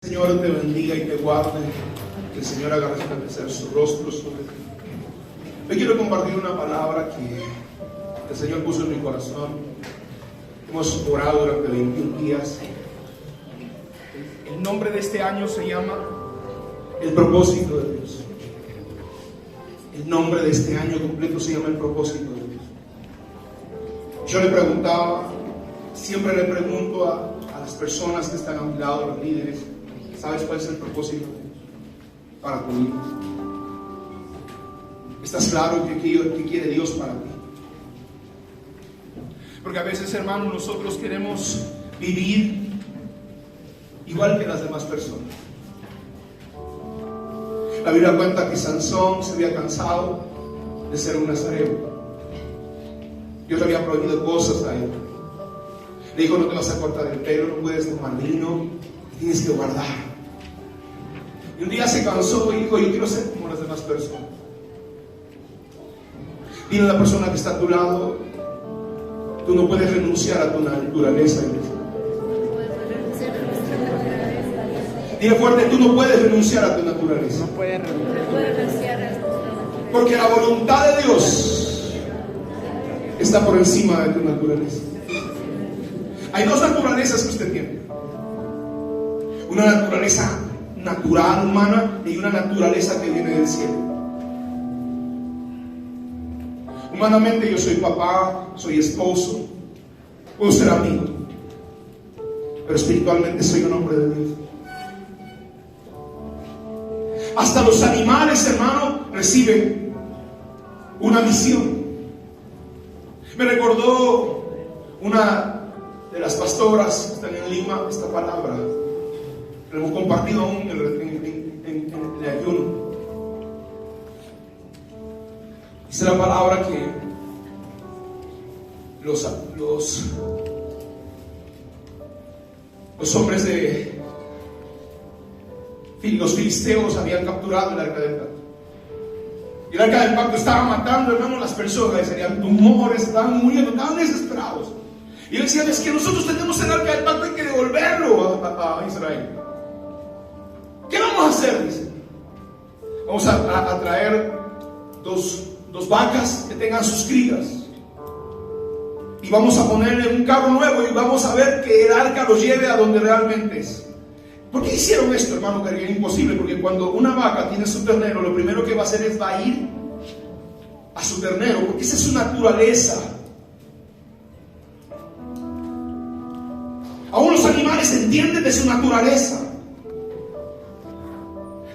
Señor te bendiga y te guarde, que el Señor haga resplandecer su rostro sobre ti. Hoy quiero compartir una palabra que el Señor puso en mi corazón. Hemos orado durante 21 días. El nombre de este año se llama El propósito de Dios. El nombre de este año completo se llama El propósito de Dios. Yo le preguntaba, siempre le pregunto a las personas que están a mi lado, a los líderes, ¿sabes cuál es el propósito de Dios para tu vida? ¿Estás claro qué quiere Dios para ti? Porque a veces, hermanos, nosotros queremos vivir igual que las demás personas. La Biblia cuenta que Sansón se había cansado de ser un nazareo. Dios le había prohibido cosas a él. Le dijo: no te vas a cortar el pelo, no puedes tomar vino, tienes que guardar. Y un día se cansó y dijo: yo quiero ser como las demás personas. Dile a la persona que está a tu lado: tú no puedes renunciar a tu naturaleza. Dile fuerte: tú no puedes renunciar a tu naturaleza. No puedes renunciar. Porque la voluntad de Dios está por encima de tu naturaleza. Hay dos naturalezas que usted tiene: una naturaleza natural, humana, y una naturaleza que viene del cielo. Humanamente yo soy papá, soy esposo, puedo ser amigo, pero espiritualmente soy un hombre de Dios. Hasta los animales, hermano, reciben una misión. Me recordó una de las pastoras que están en Lima esta palabra. La hemos compartido aún en el ayuno. Dice la palabra que los hombres de los filisteos habían capturado el arca del pacto. Y el arca del pacto estaba matando, hermano, las personas, serían tumores, estaban muriendo, estaban desesperados. Y él decía: es que nosotros tenemos el arca del pacto, hay que devolverlo a Israel. ¿Qué vamos a hacer? Dice: vamos a traer dos vacas que tengan sus crías, y vamos a ponerle un carro nuevo y vamos a ver que el arca lo lleve a donde realmente es. ¿Por qué hicieron esto, hermano? Que era imposible, porque cuando una vaca tiene su ternero, lo primero que va a hacer es va a ir a su ternero, porque esa es su naturaleza. Aún los animales entienden de su naturaleza.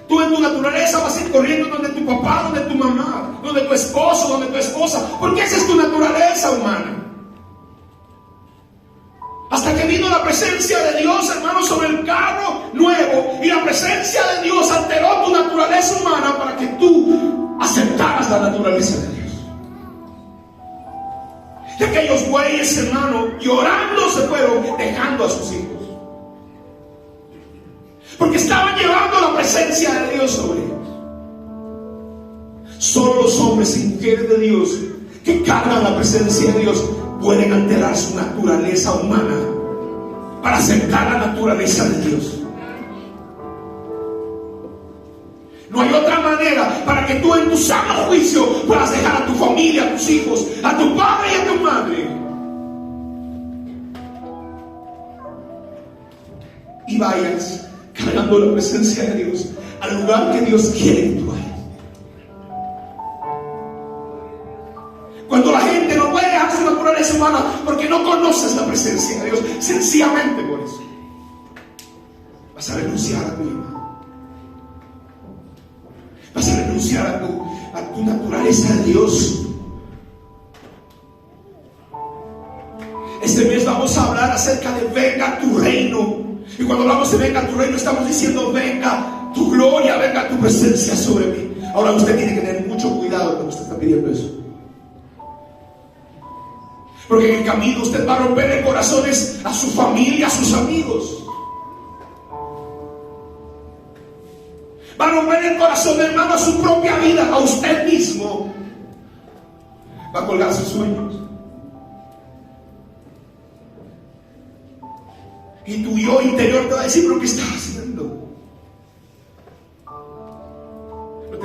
Tú en tu naturaleza vas a ir corriendo donde tu papá, donde tu mamá, donde tu esposo, donde tu esposa, porque esa es tu naturaleza humana. Hasta que vino la presencia de Dios, hermano, sobre el carro nuevo, y la presencia de Dios alteró tu naturaleza humana para que tú aceptaras la naturaleza de Dios. Y aquellos bueyes, hermano, llorando se fueron, dejando a sus hijos. Porque estaban llevando la presencia de Dios sobre ellos. Solo los hombres y mujeres de Dios que cargan la presencia de Dios pueden alterar su naturaleza humana para aceptar la naturaleza de Dios. No hay otra manera para que tú en tu sano juicio puedas dejar a tu familia, a tus hijos, a tu padre y a tu madre, y vayas cargando la presencia de Dios al lugar que Dios quiere que tú vayas. Cuando la gente no puede dejar su naturaleza humana porque no conoces la presencia de Dios, sencillamente por eso vas a renunciar a tu vida, vas a renunciar a tu naturaleza de Dios. Este mes vamos a hablar acerca de venga tu reino. Y cuando hablamos de venga tu reino, estamos diciendo: venga tu gloria, venga tu presencia sobre mí. Ahora usted tiene que tener mucho cuidado cuando usted está pidiendo eso, porque en el camino usted va a romper en corazones a su familia, a sus amigos. Va a romper el corazón, hermano, a su propia vida, a usted mismo. Va a colgar sus sueños. Y tu yo interior te va a decir: ¿pero qué estás haciendo?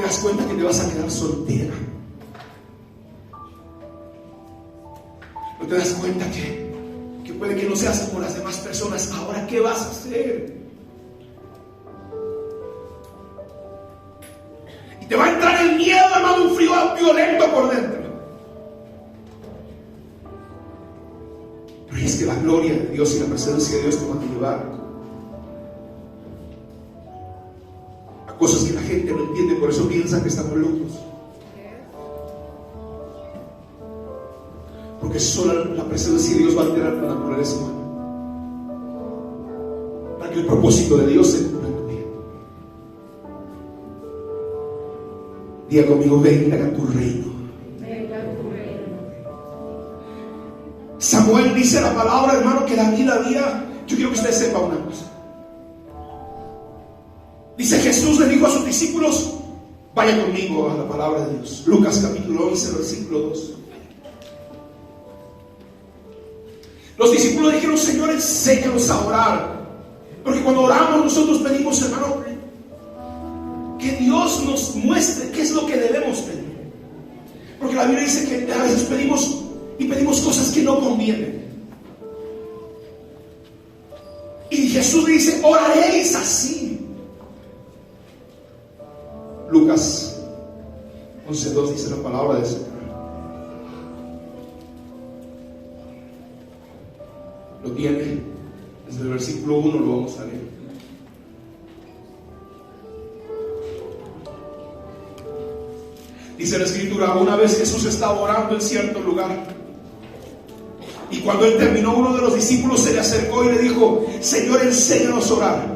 das cuenta que te vas a quedar soltera. No te das cuenta que puede que no seas como las demás personas. Ahora, ¿qué vas a hacer? Y te va a entrar el miedo, hermano, un frío violento por dentro. Pero es que la gloria de Dios y la presencia de Dios te van a llevar a cosas que la gente no entiende, por eso piensan que estamos locos. Porque solo la presencia de Dios va a alterar la naturaleza humana para que el propósito de Dios se cumpla en tu vida. Diga conmigo: venga a tu reino. Samuel dice la palabra, hermano, que David había. Yo quiero que usted sepa una cosa. Dice: Jesús le dijo a sus discípulos: vaya conmigo a la palabra de Dios. Lucas capítulo 11, versículo 2. Los discípulos dijeron: Señor, enséñanos a orar. Porque cuando oramos nosotros pedimos, hermano, que Dios nos muestre qué es lo que debemos pedir. Porque la Biblia dice que a veces pedimos cosas que no convienen. Y Jesús dice: oraréis así. Lucas 11:2 dice la palabra del Señor. Lo tiene, desde el versículo 1 lo vamos a leer. Dice la escritura: una vez Jesús estaba orando en cierto lugar, y cuando él terminó, uno de los discípulos se le acercó y le dijo: Señor, enséñanos a orar,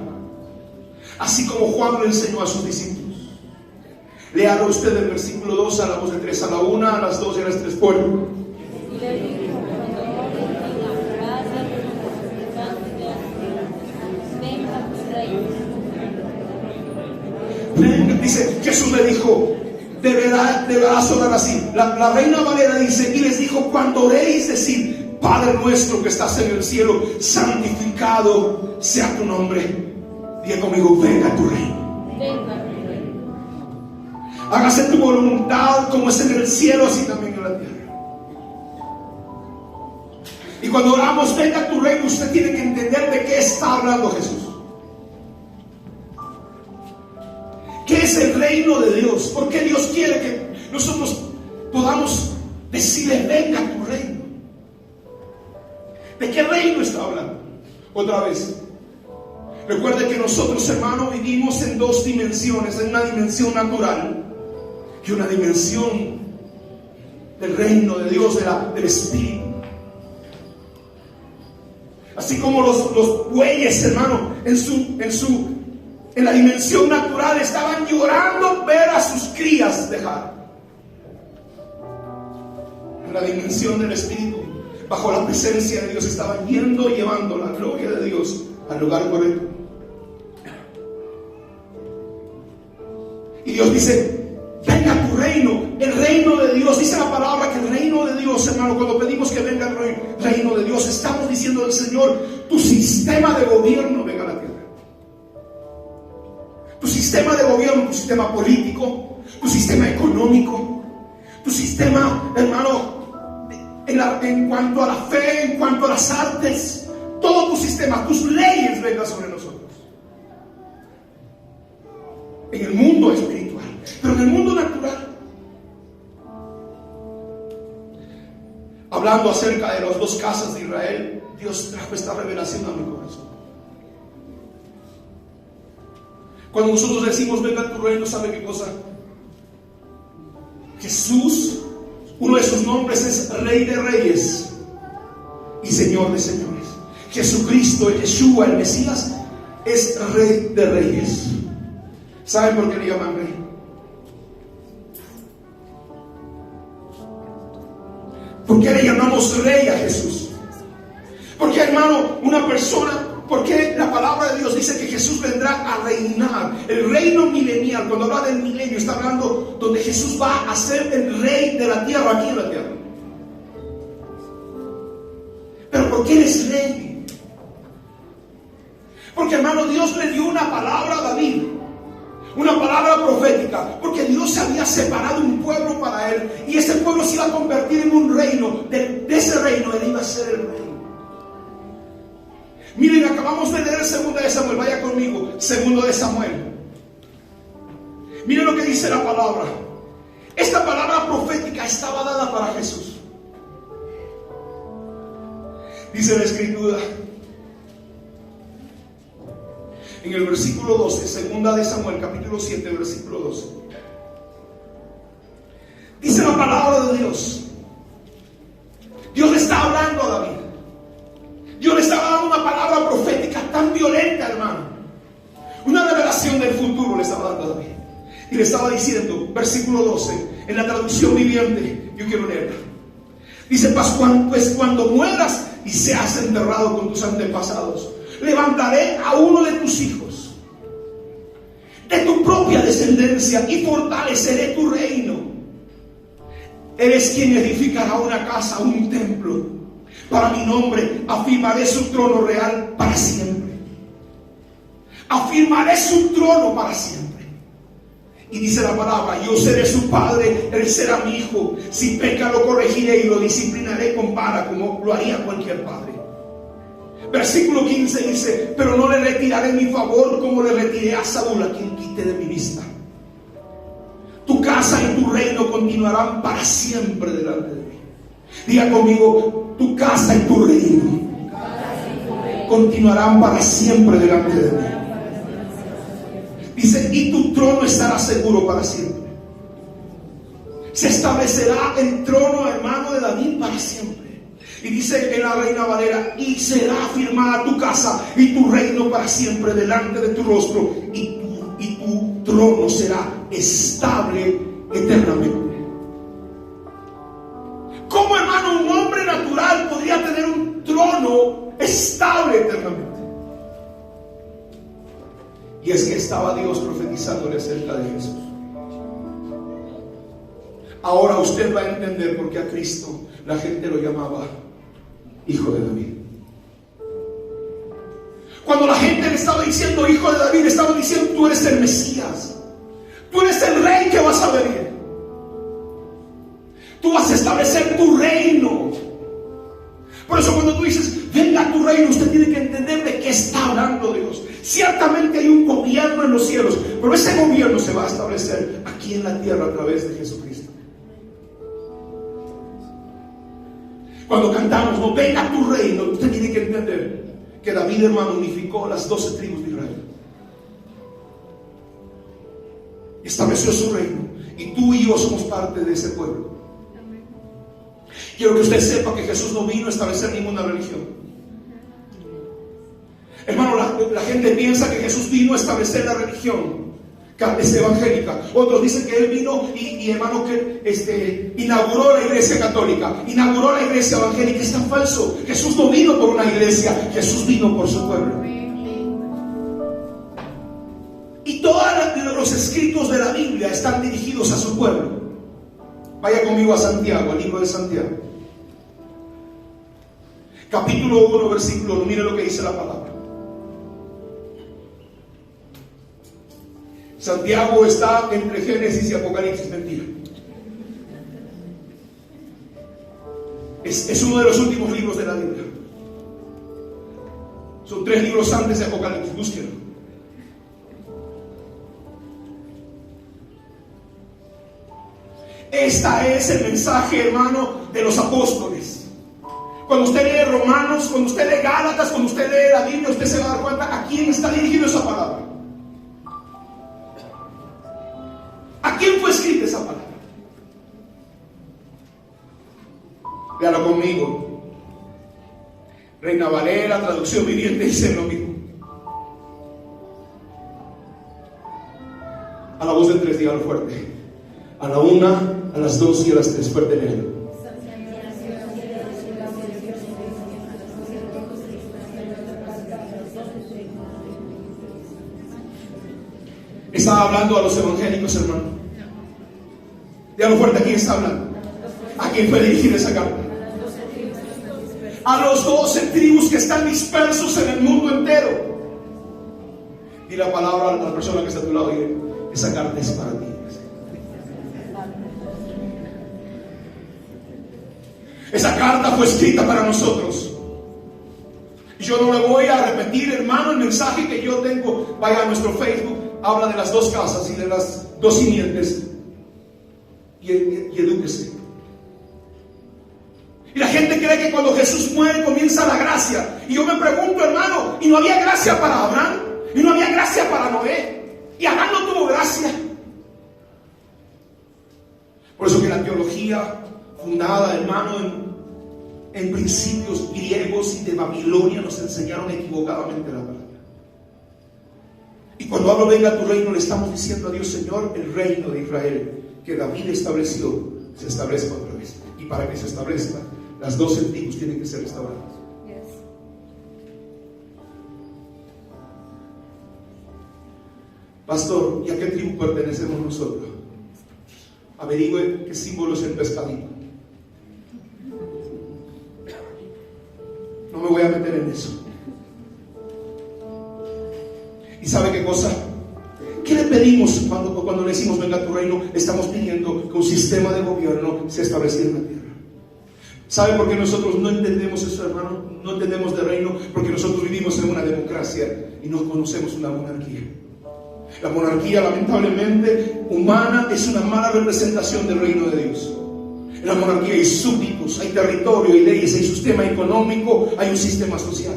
así como Juan le enseñó a sus discípulos. Léalo usted del versículo 2 a la voz de 3, a la 1, a las 2 y a las 3. Pueblo. Dice, Jesús le dijo: deberás orar así. La Reina Valera dice: y les dijo: cuando oréis, decid: Padre nuestro que estás en el cielo, santificado sea tu nombre. Diga conmigo: venga tu reino. Hágase tu voluntad como es en el cielo, así también en la tierra. Y cuando oramos: venga tu reino, usted tiene que entender de qué está hablando Jesús. ¿Qué es el reino de Dios? ¿Por qué Dios quiere que nosotros podamos decirle: venga tu reino? ¿De qué reino está hablando? Otra vez, recuerde que nosotros, hermanos, vivimos en dos dimensiones: en una dimensión natural y una dimensión del reino de Dios, del Espíritu. Así como los bueyes, hermano, en la dimensión natural estaban llorando ver a sus crías dejar. En la dimensión del Espíritu, bajo la presencia de Dios, estaban llevando la gloria de Dios al lugar correcto. Y Dios dice: venga tu reino. El reino de Dios, dice la palabra que el reino de Dios, hermano, cuando pedimos que venga el reino de Dios, estamos diciendo al Señor: tu sistema de gobierno venga a la tierra. Tu sistema de gobierno, tu sistema político, tu sistema económico, tu sistema, hermano, en cuanto a la fe, en cuanto a las artes, todo tu sistema, tus leyes vengan sobre nosotros. En el mundo espiritual, pero en el mundo natural, hablando acerca de las dos casas de Israel, Dios trajo esta revelación a mi corazón. Cuando nosotros decimos: venga tu reino, ¿sabe qué cosa? Jesús, uno de sus nombres es Rey de Reyes y Señor de Señores. Jesucristo, el Yeshua, el Mesías, es Rey de Reyes. ¿Saben por qué le llaman Rey? ¿Por qué le llamamos Rey a Jesús? Porque, hermano, una persona... Porque la palabra de Dios dice que Jesús vendrá a reinar. El reino milenial, cuando habla del milenio, está hablando donde Jesús va a ser el rey de la tierra, aquí en la tierra. Pero ¿por qué eres rey? Porque, hermano, Dios le dio una palabra a David. Una palabra profética, porque Dios se había separado un pueblo para él, y ese pueblo se iba a convertir en un reino. De ese reino él iba a ser el rey. Miren, acabamos de leer el 2 de Samuel. Vaya conmigo, 2 de Samuel. Miren lo que dice la palabra. Esta palabra profética estaba dada para Jesús. Dice la escritura en el versículo 12, 2 de Samuel, capítulo 7, versículo 12. Dice la palabra de Dios. Dios le está hablando a David. Dios le estaba dando una palabra profética tan violenta, hermano. Una revelación del futuro le estaba dando a David. Y le estaba diciendo, versículo 12, en la traducción viviente, yo quiero leerla. Dice, pues cuando mueras y seas enterrado con tus antepasados, levantaré a uno de tus hijos, de tu propia descendencia, y fortaleceré tu reino. Eres quien edificará una casa, un templo para mi nombre. Afirmaré su trono real para siempre. Afirmaré su trono para siempre. Y dice la palabra, yo seré su padre, él será mi hijo. Si peca lo corregiré y lo disciplinaré con vara, como lo haría cualquier padre. Versículo 15 dice, pero no le retiraré mi favor como le retiré a Saúl, a quien quité de mi vista. Tu casa y tu reino continuarán para siempre delante de mí. Diga conmigo, tu casa y tu reino continuarán para siempre delante de mí. Dice, y tu trono estará seguro para siempre. Se establecerá el trono, hermano, de David para siempre. Y dice en la Reina Valera, y será afirmada tu casa y tu reino para siempre delante de tu rostro, y tu trono será estable eternamente. ¿Cómo, hermano, un hombre natural podría tener un trono estable eternamente? Y es que estaba Dios profetizándole acerca de Jesús. Ahora usted va a entender por qué a Cristo la gente lo llamaba Hijo de David. Cuando la gente le estaba diciendo Hijo de David, le estaba diciendo, tú eres el Mesías, tú eres el rey que vas a venir, tú vas a establecer tu reino. Por eso cuando tú dices, venga tu reino, usted tiene que entender de qué está hablando Dios. Ciertamente hay un gobierno en los cielos, pero ese gobierno se va a establecer aquí en la tierra a través de Jesucristo. Cuando cantamos, no, venga tu reino, usted tiene que entender que David, hermano, unificó las 12 tribus de Israel. Estableció su reino, y tú y yo somos parte de ese pueblo. Quiero que usted sepa que Jesús no vino a establecer ninguna religión. Hermano, la gente piensa que Jesús vino a establecer la religión evangélica. Otros dicen que Él vino y hermano, que inauguró la iglesia católica, inauguró la iglesia evangélica. Es tan falso. Jesús no vino por una iglesia, Jesús vino por su pueblo. Y todos los escritos de la Biblia están dirigidos a su pueblo. Vaya conmigo a Santiago, al libro de Santiago. Capítulo 1, versículo 1. Mire lo que dice la palabra. Santiago está entre Génesis y Apocalipsis, mentira. Es uno de los últimos libros de la Biblia. Son 3 libros antes de Apocalipsis, búsquenlo. Este es el mensaje, hermano, de los apóstoles. Cuando usted lee Romanos, cuando usted lee Gálatas, cuando usted lee la Biblia, usted se va a dar cuenta a quién está dirigido esa palabra. ¿A quién fue escrita esa palabra? Véalo conmigo. Reina Valera, traducción viviente, dice lo mismo. A la voz de 3, dígalo fuerte. A la 1, a las 2 y a las 3, fuerte en él. Estaba hablando a los evangélicos, hermano. Dígalo fuerte, ¿a quién está hablando? ¿A quién fue dirigida esa carta? A los 12 tribus que están dispersos en el mundo entero. Di la palabra a la persona que está a tu lado y esa carta es para ti. Esa carta fue escrita para nosotros. Y yo no le voy a repetir, hermano, el mensaje que yo tengo. Vaya a nuestro Facebook, habla de las 2 casas y de las 2 simientes. Y edúquese. Y la gente cree que cuando Jesús muere comienza la gracia. Y yo me pregunto, hermano, ¿y no había gracia para Abraham? ¿Y no había gracia para Noé? Y Abraham no tuvo gracia. Por eso que la teología fundada, hermano, en principios griegos y de Babilonia nos enseñaron equivocadamente la palabra. Y cuando hablo venga a tu reino, le estamos diciendo a Dios, Señor, el reino de Israel que David estableció, se establezca otra vez. Y para que se establezca, las 12 tribus tienen que ser restauradas. Pastor, ¿y a qué tribu pertenecemos nosotros? Averigüe qué símbolo es el pescadito. No me voy a meter en eso. ¿Y sabe qué cosa? ¿Qué le pedimos cuando le decimos venga a tu reino? Estamos pidiendo que un sistema de gobierno se estableciera en la tierra. ¿Sabe por qué nosotros no entendemos eso, hermano? No entendemos de reino, porque nosotros vivimos en una democracia y no conocemos una monarquía. La monarquía, lamentablemente, humana, es una mala representación del reino de Dios. En la monarquía hay súbditos, hay territorio, hay leyes, hay sistema económico, hay un sistema social.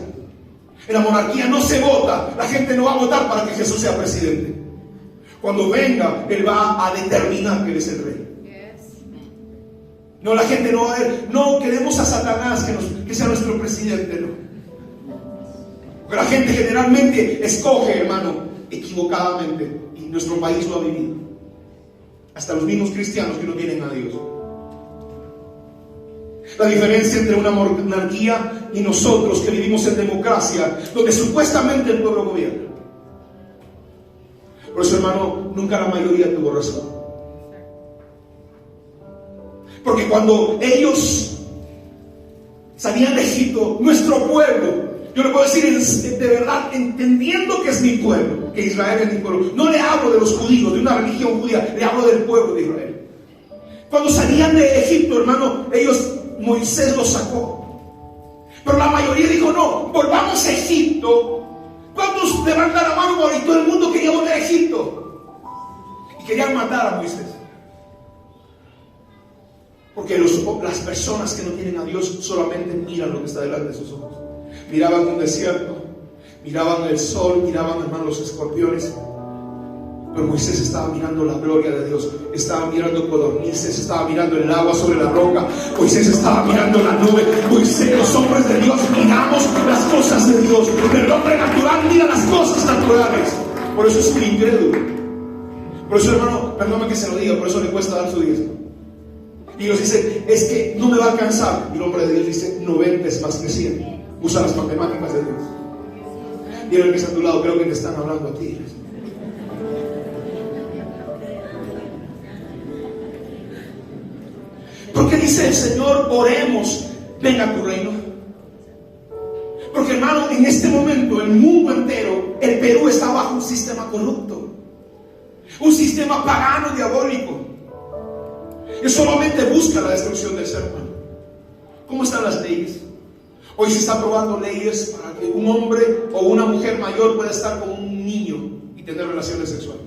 En la monarquía no se vota, la gente no va a votar para que Jesús sea presidente. Cuando venga, Él va a determinar que Él es el rey. No, la gente no va a ver, no queremos a Satanás que sea nuestro presidente, no. Porque la gente generalmente escoge, hermano, equivocadamente, y nuestro país lo ha vivido. Hasta los mismos cristianos que no tienen a Dios. La diferencia entre una monarquía y nosotros que vivimos en democracia, donde supuestamente el pueblo gobierna. Por eso, hermano, nunca la mayoría tuvo razón. Porque cuando ellos salían de Egipto, nuestro pueblo, yo le puedo decir de verdad, entendiendo que es mi pueblo, que Israel es mi pueblo. No le hablo de los judíos, de una religión judía, le hablo del pueblo de Israel. Cuando salían de Egipto, hermano, Moisés los sacó. Pero la mayoría dijo, no, volvamos a Egipto. ¿Cuántos levantan la mano y todo el mundo quería volver a Egipto? Y querían matar a Moisés. Porque las personas que no tienen a Dios solamente miran lo que está delante de sus ojos. Miraban un desierto, miraban el sol, miraban, hermano, los escorpiones. Pero Moisés estaba mirando la gloria de Dios, estaba mirando codornices, estaba mirando el agua sobre la roca. Moisés estaba mirando la nube. Moisés, los hombres de Dios, miramos las cosas de Dios. El hombre natural mira las cosas naturales. Por eso es un incrédulo. Por eso, hermano, perdóname que se lo diga, por eso le cuesta dar su diezmo. Y Dios dice, es que no me va a alcanzar. Y el hombre de Dios dice, 90 es más que 100. Usa las matemáticas de Dios. Dile al que está a tu lado, creo que te están hablando a ti. Porque dice el Señor, oremos, venga a tu reino. Porque, hermano, en este momento el mundo entero, el Perú está bajo un sistema corrupto, un sistema pagano, diabólico, que solamente busca la destrucción del ser humano. ¿Cómo están las leyes? Hoy se está aprobando leyes para que un hombre o una mujer mayor pueda estar con un niño y tener relaciones sexuales.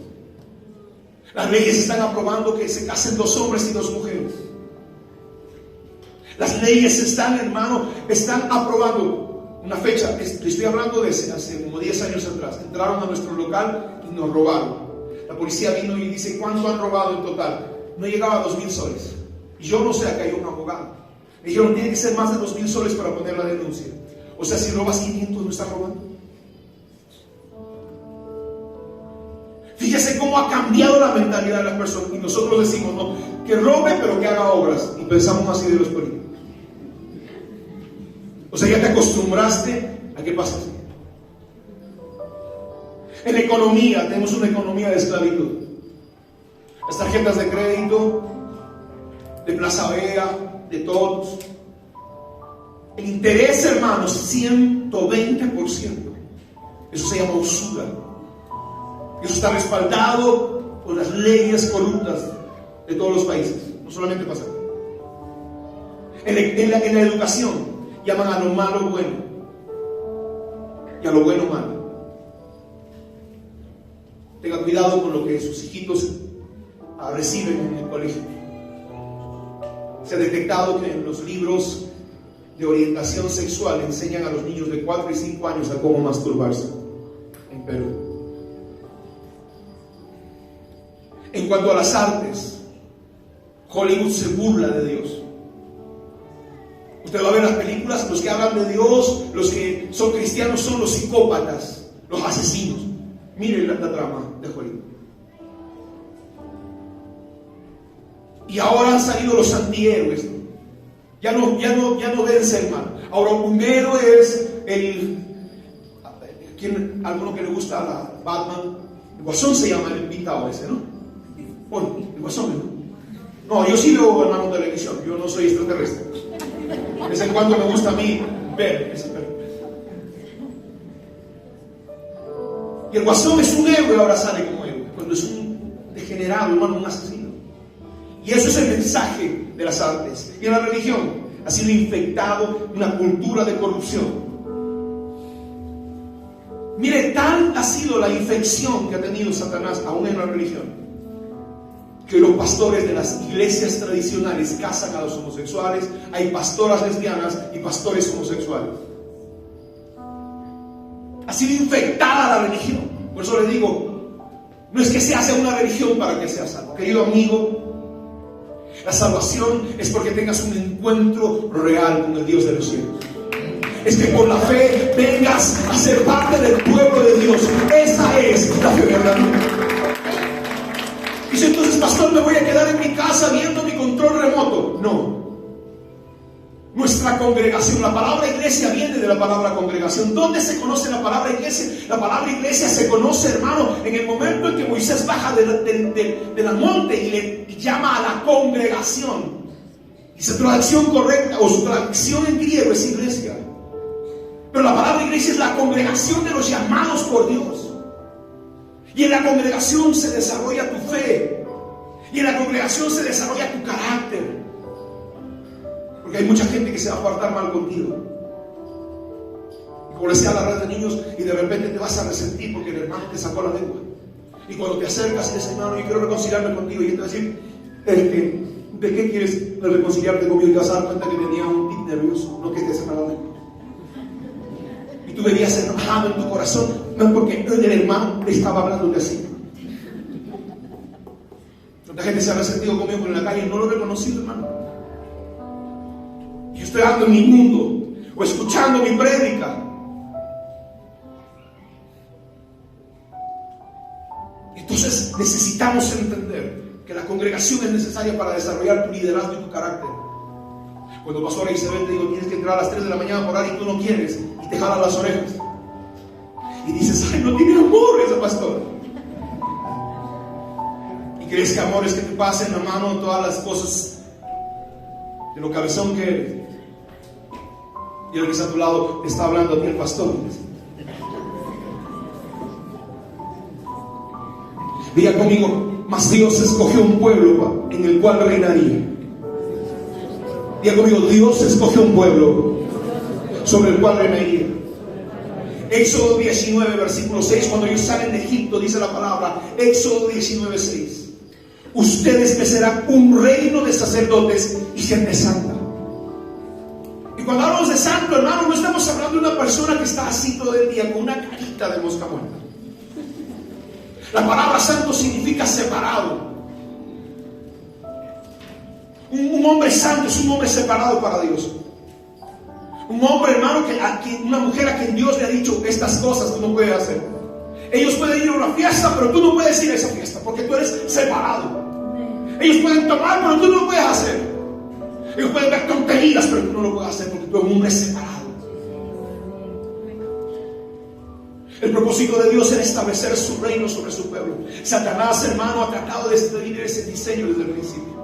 Las leyes están aprobando que se casen 2 hombres y 2 mujeres. Las leyes están, hermano, están aprobando una fecha. Estoy hablando de hace como 10 años atrás. Entraron a nuestro local y nos robaron. La policía vino y dice, ¿cuánto han robado en total? No llegaba a 2,000 soles. Y yo no sé, acá hay un abogado. Me dijeron, tiene que ser más de 2,000 soles para poner la denuncia. O sea, si robas 500, ¿no estás robando? Fíjese cómo ha cambiado la mentalidad de las personas. Y nosotros decimos, no, que robe, pero que haga obras. Y pensamos así de los políticos. O sea, ya te acostumbraste a qué pasa así. En economía, tenemos una economía de esclavitud. Las tarjetas de crédito, de Plaza Vega, de todos. El interés, hermanos, 120%. Eso se llama usura. Eso está respaldado con las leyes corruptas de todos los países. No solamente pasa. En la educación llaman a lo malo bueno y a lo bueno malo. Tenga cuidado con lo que sus hijitos reciben en el colegio. Se ha detectado que en los libros de orientación sexual enseñan a los niños de 4 y 5 años a cómo masturbarse en Perú. En cuanto a las artes, Hollywood se burla de Dios. Usted va a ver las películas, los que hablan de Dios, los que son cristianos son los psicópatas, los asesinos. Miren la trama de Hollywood. Y ahora han salido los antihéroes. Ya no deben ser malos. Ahora un héroe es alguno que le gusta a Batman. El Guasón se llama el invitado ese, ¿no? Bueno, el Guasón, ¿no? No, yo sí veo, hermano, televisión. Yo no soy extraterrestre. De vez en cuando me gusta a mí ver ese perro. Y el Guasón es un héroe, ahora sale como héroe. Cuando es un degenerado, hermano, un asesino. Y eso es el mensaje de las artes. Y en la religión ha sido infectado una cultura de corrupción. Mire, tal ha sido la infección que ha tenido Satanás aún en la religión, que los pastores de las iglesias tradicionales casan a los homosexuales. Hay pastoras lesbianas y pastores homosexuales. Ha sido infectada la religión. Por eso les digo, no es que se hace una religión para que seas salvo. Querido amigo, la salvación es porque tengas un encuentro real con el Dios de los cielos. Es que por la fe vengas a ser parte del pueblo de Dios. Esa es la fe verdadera. Dice entonces, pastor, me voy a quedar en mi casa viendo mi control remoto. No. Nuestra congregación, la palabra iglesia viene de la palabra congregación. ¿Dónde se conoce la palabra iglesia? La palabra iglesia se conoce, hermano, en el momento en que Moisés baja del monte y le llama a la congregación. Y su traducción correcta o su traducción en griego es iglesia. Pero la palabra iglesia es la congregación de los llamados por Dios. Y en la congregación se desarrolla tu fe. Y en la congregación se desarrolla tu carácter. Porque hay mucha gente que se va a portar mal contigo. Y como decía la red de niños, y de repente te vas a resentir porque el hermano te sacó la lengua. Y cuando te acercas y dices, hermano, yo quiero reconciliarme contigo, y él te va a decir, ¿de qué quieres reconciliarte conmigo? Y te vas a dar cuenta que tenía un tic nervioso, no que te saca la lengua. Y tú venías enojado en tu corazón, no porque el hermano te estaba hablando de así. Tanta gente se ha resentido conmigo en la calle y no lo he reconocido, hermano. Yo estoy dando en mi mundo o escuchando mi prédica. Entonces necesitamos entender que la congregación es necesaria para desarrollar tu liderazgo y tu carácter. Cuando pastora Isabel te digo, tienes que entrar a las 3 de la mañana por orar y tú no quieres, y te jalan las orejas y dices, ay, no tiene amor ese pastor. Y crees que amor es que te pasen la mano en todas las cosas de lo cabezón que eres. Y el que está a tu lado está hablando a ti el pastor. Diga conmigo, mas Dios escogió un pueblo en el cual reinaría. Diga conmigo, Dios escogió un pueblo sobre el cual reinaría. Éxodo 19, versículo 6, cuando ellos salen de Egipto, dice la palabra, Éxodo 19, 6. Ustedes me serán un reino de sacerdotes y gente santa. Y cuando hablamos de santo, hermano, no estamos hablando de una persona que está así todo el día con una carita de mosca muerta. La palabra santo significa separado. Un hombre santo es un hombre separado para Dios. Un hombre, hermano, una mujer a quien Dios le ha dicho estas cosas tú no puedes hacer. Ellos pueden ir a una fiesta, pero tú no puedes ir a esa fiesta porque tú eres separado. Ellos pueden tomar, pero tú no lo puedes hacer. Ellos pueden ver tonterías, pero tú no lo puedes hacer porque tú eres un hombre separado. El propósito de Dios era establecer su reino sobre su pueblo. Satanás, hermano, ha tratado de destruir ese diseño desde el principio.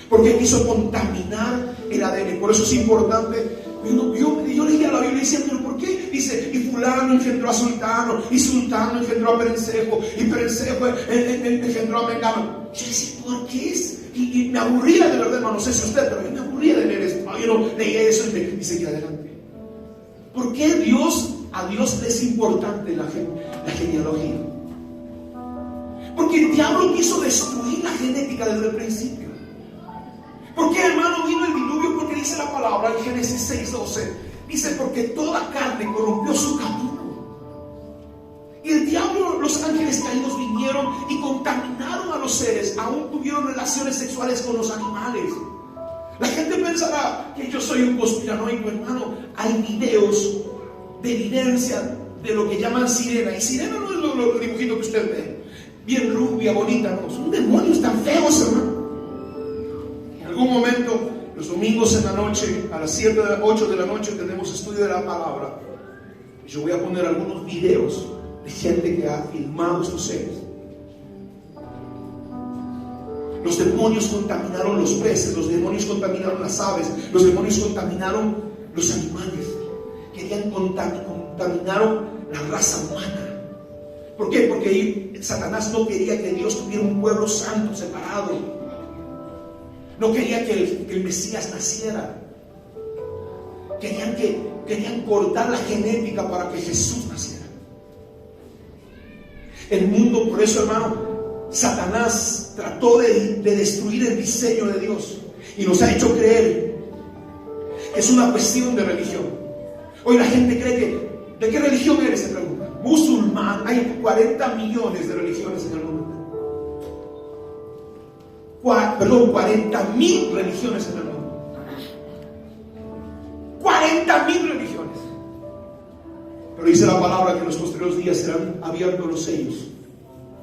Porque quiso contaminar el ADN. Por eso es importante. Yo leía la Biblia y decía, pero ¿por qué? Dice, y fulano engendró a sultano, y sultano engendró a perencejo, y perencejo engendró a mengano. Yo decía, ¿por qué es? Y me aburría de verdad, hermano, no sé si usted, pero me aburría de leer esto. Yo no leía eso y seguía adelante. ¿Por qué a Dios le es importante la genealogía? Porque el diablo quiso destruir la genética desde el principio. ¿Por qué, hermano, vino el diluvio? Porque dice la palabra en Génesis 6:12. Dice, porque toda carne corrompió su camino. Y el diablo, los ángeles caídos vinieron y contaminaron a los seres. Aún tuvieron relaciones sexuales con los animales. La gente pensará que yo soy un conspiranoico, hermano. Hay videos de evidencia de lo que llaman sirena. Y sirena no es los dibujitos que usted ve, bien rubia, bonita, no. Son demonios tan feos, hermano. En algún momento, los domingos en la noche, a las 7, 8 de la noche, tenemos estudio de la palabra. Yo voy a poner algunos videos de gente que ha filmado estos seres. Los demonios contaminaron los peces, los demonios contaminaron las aves, los demonios contaminaron los animales. Contaminaron la raza humana. ¿Por qué? Porque Satanás no quería que Dios tuviera un pueblo santo, separado. No quería que el Mesías naciera. Querían cortar la genética para que Jesús naciera. El mundo, por eso, hermano, Satanás trató de destruir el diseño de Dios y nos ha hecho creer que es una cuestión de religión. Hoy la gente cree que, ¿de qué religión eres? Se pregunta. Musulmán. Hay 40 millones de religiones en el mundo. 40.000 religiones en el mundo. 40.000 religiones. Pero dice la palabra que en los posteriores días serán abiertos los sellos.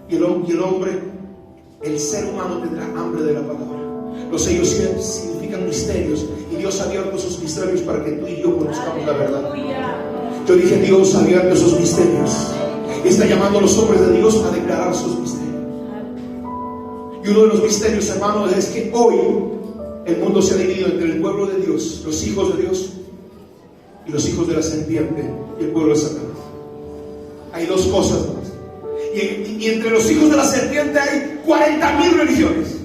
Y el hombre, el ser humano, tendrá hambre de la palabra. Los sellos significan misterios. Y Dios ha abierto esos misterios para que tú y yo conozcamos la verdad. Yo dije, Dios ha abierto esos misterios. Y está llamando a los hombres de Dios a declarar sus misterios. Y uno de los misterios, hermanos, es que hoy el mundo se ha dividido entre el pueblo de Dios, los hijos de Dios, y los hijos de la serpiente y el pueblo de Satanás. Hay dos cosas más. Y entre los hijos de la serpiente hay 40.000 religiones.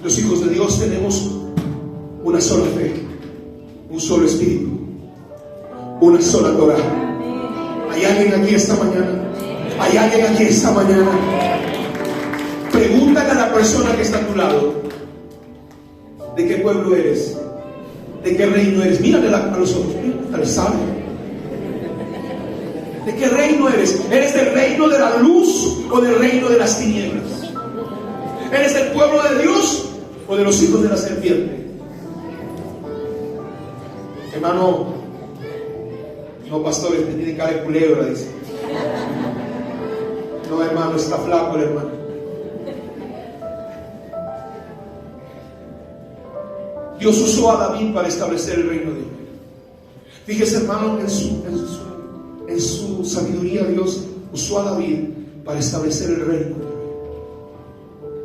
Los hijos de Dios tenemos una sola fe, un solo espíritu, una sola Torah. ¿Hay alguien aquí esta mañana? ¿Hay alguien aquí esta mañana? Pregúntale a la persona que está a tu lado, ¿de qué pueblo eres? ¿De qué reino eres? Mírale a los ojos, pregúntale, ¿sabe? ¿De qué reino eres? ¿Eres del reino de la luz o del reino de las tinieblas? ¿Eres del pueblo de Dios o de los hijos de la serpiente? Hermano, no, pastor, este tiene cara de culebra, dice. No, hermano, está flaco el hermano. Dios usó a David para establecer el reino de Dios. Fíjese, hermano, en su sabiduría, Dios usó a David para establecer el reino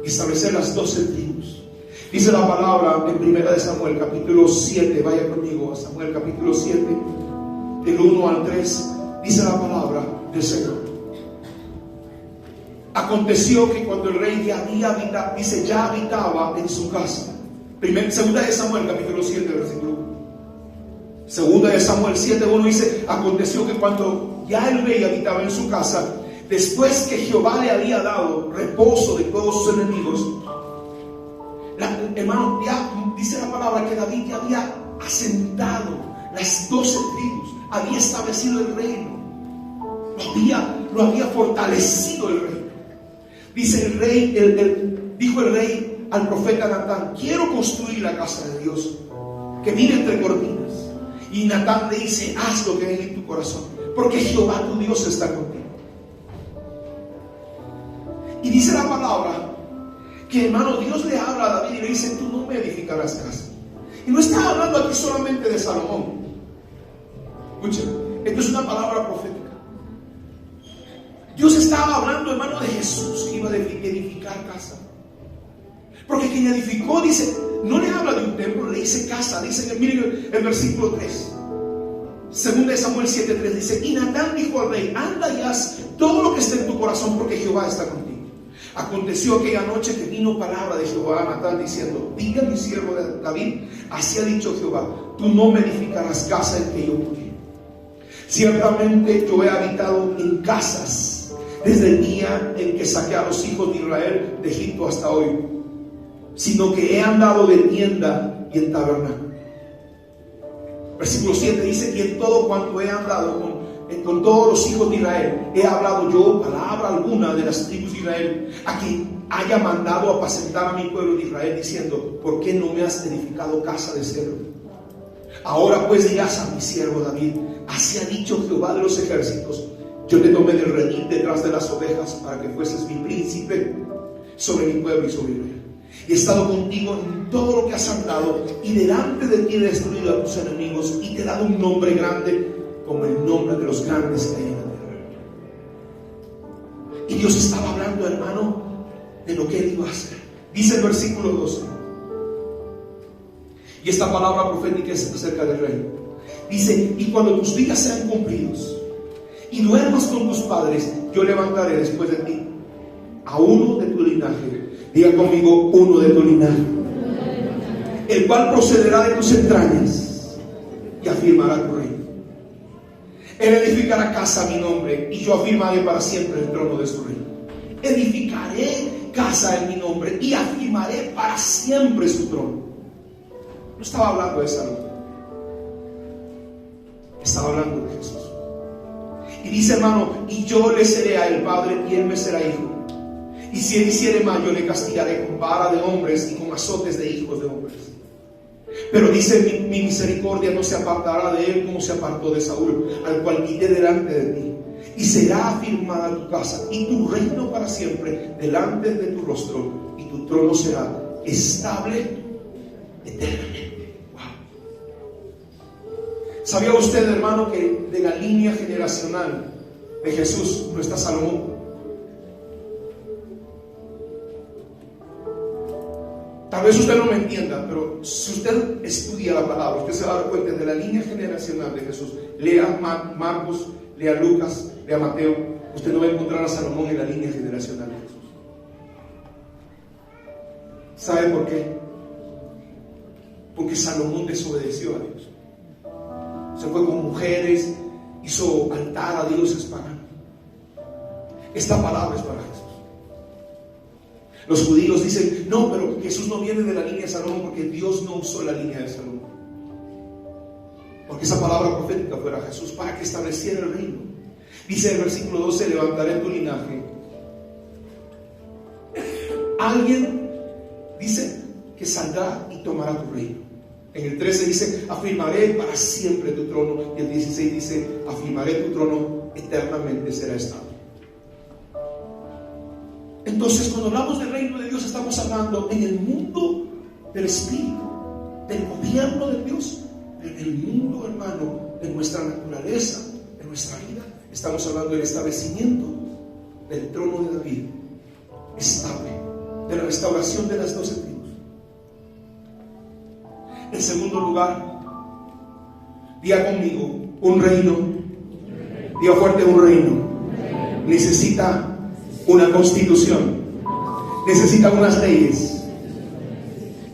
y establecer las 12 tribus. Dice la palabra en 1 de Samuel capítulo 7, vaya conmigo a Samuel capítulo 7, del 1 al 3, dice la palabra del Señor. Aconteció que cuando el rey ya habitaba en su casa. Segunda de Samuel capítulo 7, versículo 1. Segunda de Samuel 7:1 dice: aconteció que cuando ya el rey habitaba en su casa, después que Jehová le había dado reposo de todos sus enemigos, hermano, ya dice la palabra que David ya había asentado las 12 tribus, había establecido el reino, lo había fortalecido el reino. Dice el rey, dijo el rey al profeta Natán: quiero construir la casa de Dios que mire entre cortinas. Y Natán le dice: haz lo que hay en tu corazón, porque Jehová tu Dios está contigo. Y dice la palabra que, hermano, Dios le habla a David y le dice: tú no me edificarás casa. Y no está hablando aquí solamente de Salomón. Escuchen, esto es una palabra profética. Dios estaba hablando, hermano, de Jesús, que iba a edificar casa. Porque quien edificó, dice, no le habla de un templo, le dice casa. Dice, miren el versículo 3. Segunda de Samuel 7:3 dice: y Natán dijo al rey: anda y haz todo lo que esté en tu corazón, porque Jehová está contigo. Aconteció aquella noche que vino palabra de Jehová a Natán diciendo: diga a mi siervo David, así ha dicho Jehová, tú no me edificarás casa en que yo morí. Ciertamente yo he habitado en casas desde el día en que saqué a los hijos de Israel de Egipto hasta hoy, sino que he andado de tienda y en tabernáculo. Versículo 7 dice: y en todo cuanto he andado con todos los hijos de Israel, he hablado yo palabra alguna de las tribus de Israel, a quien haya mandado apacentar a mi pueblo de Israel, diciendo: ¿por qué no me has edificado casa de cedro? Ahora pues dirás a mi siervo David: así ha dicho Jehová de los ejércitos, yo te tomé del redil detrás de las ovejas para que fueses mi príncipe sobre mi pueblo y sobre Israel. He estado contigo en todo lo que has andado, y delante de ti he destruido a tus enemigos, y te he dado un nombre grande como el nombre de los grandes que hay en la tierra. Y Dios estaba hablando, hermano, de lo que Él iba a hacer. Dice el versículo 12, y esta palabra profética es acerca del reino. Dice: y cuando tus días sean cumplidos y duermas con tus padres, yo levantaré después de ti a uno de tu linaje. Diga conmigo: uno de tu linaje, el cual procederá de tus entrañas y afirmará tu reino. Él edificará casa a mi nombre, y yo afirmaré para siempre el trono de su reino. Edificaré casa en mi nombre y afirmaré para siempre su trono. No estaba hablando de Salomón, estaba hablando de Jesús. Y dice, hermano: y yo le seré a él padre, y él me será hijo. Y si él hiciere mal, yo le castigaré con vara de hombres y con azotes de hijos de hombres. Pero dice: mi misericordia no se apartará de él como se apartó de Saúl, al cual quité delante de ti. Y será afirmada tu casa y tu reino para siempre delante de tu rostro, y tu trono será estable eternamente. Wow. ¿Sabía usted, hermano, que de la línea generacional de Jesús no está Salomón? Tal vez usted no me entienda, pero si usted estudia la palabra, usted se va a dar cuenta de la línea generacional de Jesús. Lea Marcos, lea Lucas, lea Mateo. Usted no va a encontrar a Salomón en la línea generacional de Jesús. ¿Sabe por qué? Porque Salomón desobedeció a Dios. Se fue con mujeres, hizo altar a dioses paganos. Esta palabra es para Jesús. Los judíos dicen: no, pero Jesús no viene de la línea de Salomón, porque Dios no usó la línea de Salomón. Porque esa palabra profética fuera Jesús para que estableciera el reino. Dice el versículo 12: levantaré tu linaje. Alguien dice que saldrá y tomará tu reino. En el 13 dice: afirmaré para siempre tu trono. Y el 16 dice: afirmaré tu trono, eternamente será estable. Entonces, cuando hablamos del reino de Dios, estamos hablando en el mundo del Espíritu, del gobierno de Dios, en el mundo, hermano, de nuestra naturaleza, de nuestra vida. Estamos hablando del establecimiento del trono de David, estable, de la restauración de las 12 tribus. En segundo lugar, diga conmigo: un reino. Diga fuerte: un reino. Necesita una constitución, necesita unas leyes.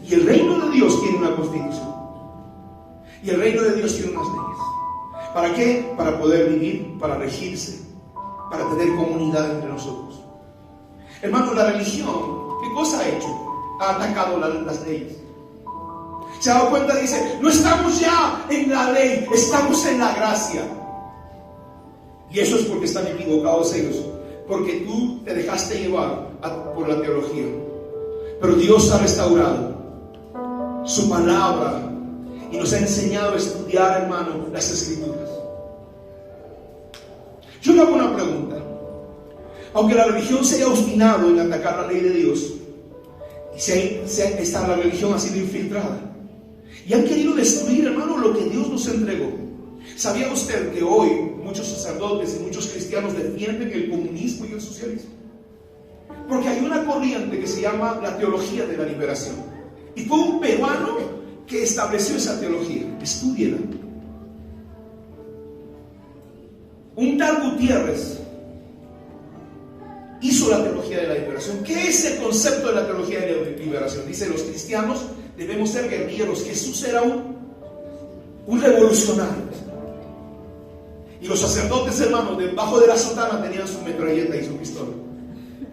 Y el reino de Dios tiene una constitución, y el reino de Dios tiene unas leyes. ¿Para qué? Para poder vivir, para regirse, para tener comunidad entre nosotros. Hermano, la religión, ¿qué cosa ha hecho? Ha atacado las leyes. ¿Se ha dado cuenta? Dice: no estamos ya en la ley, estamos en la gracia. Y eso es porque están equivocados ellos, porque tú te dejaste llevar por la teología. Pero Dios ha restaurado su palabra y nos ha enseñado a estudiar, hermano, las Escrituras. Yo le hago una pregunta. Aunque la religión se haya obstinado en atacar la ley de Dios, y la religión ha sido infiltrada y han querido destruir, hermano, lo que Dios nos entregó. ¿Sabía usted que hoy muchos sacerdotes y muchos cristianos defienden el comunismo y el socialismo? Porque hay una corriente que se llama la teología de la liberación, y fue un peruano que estableció esa teología. Estúdiela. un tal Gutiérrez hizo la teología de la liberación. ¿Qué es el concepto de la teología de la liberación? Dice: los cristianos debemos ser guerrilleros. Jesús era un revolucionario. Y los sacerdotes, hermanos, debajo de la sotana tenían su metralleta y su pistola.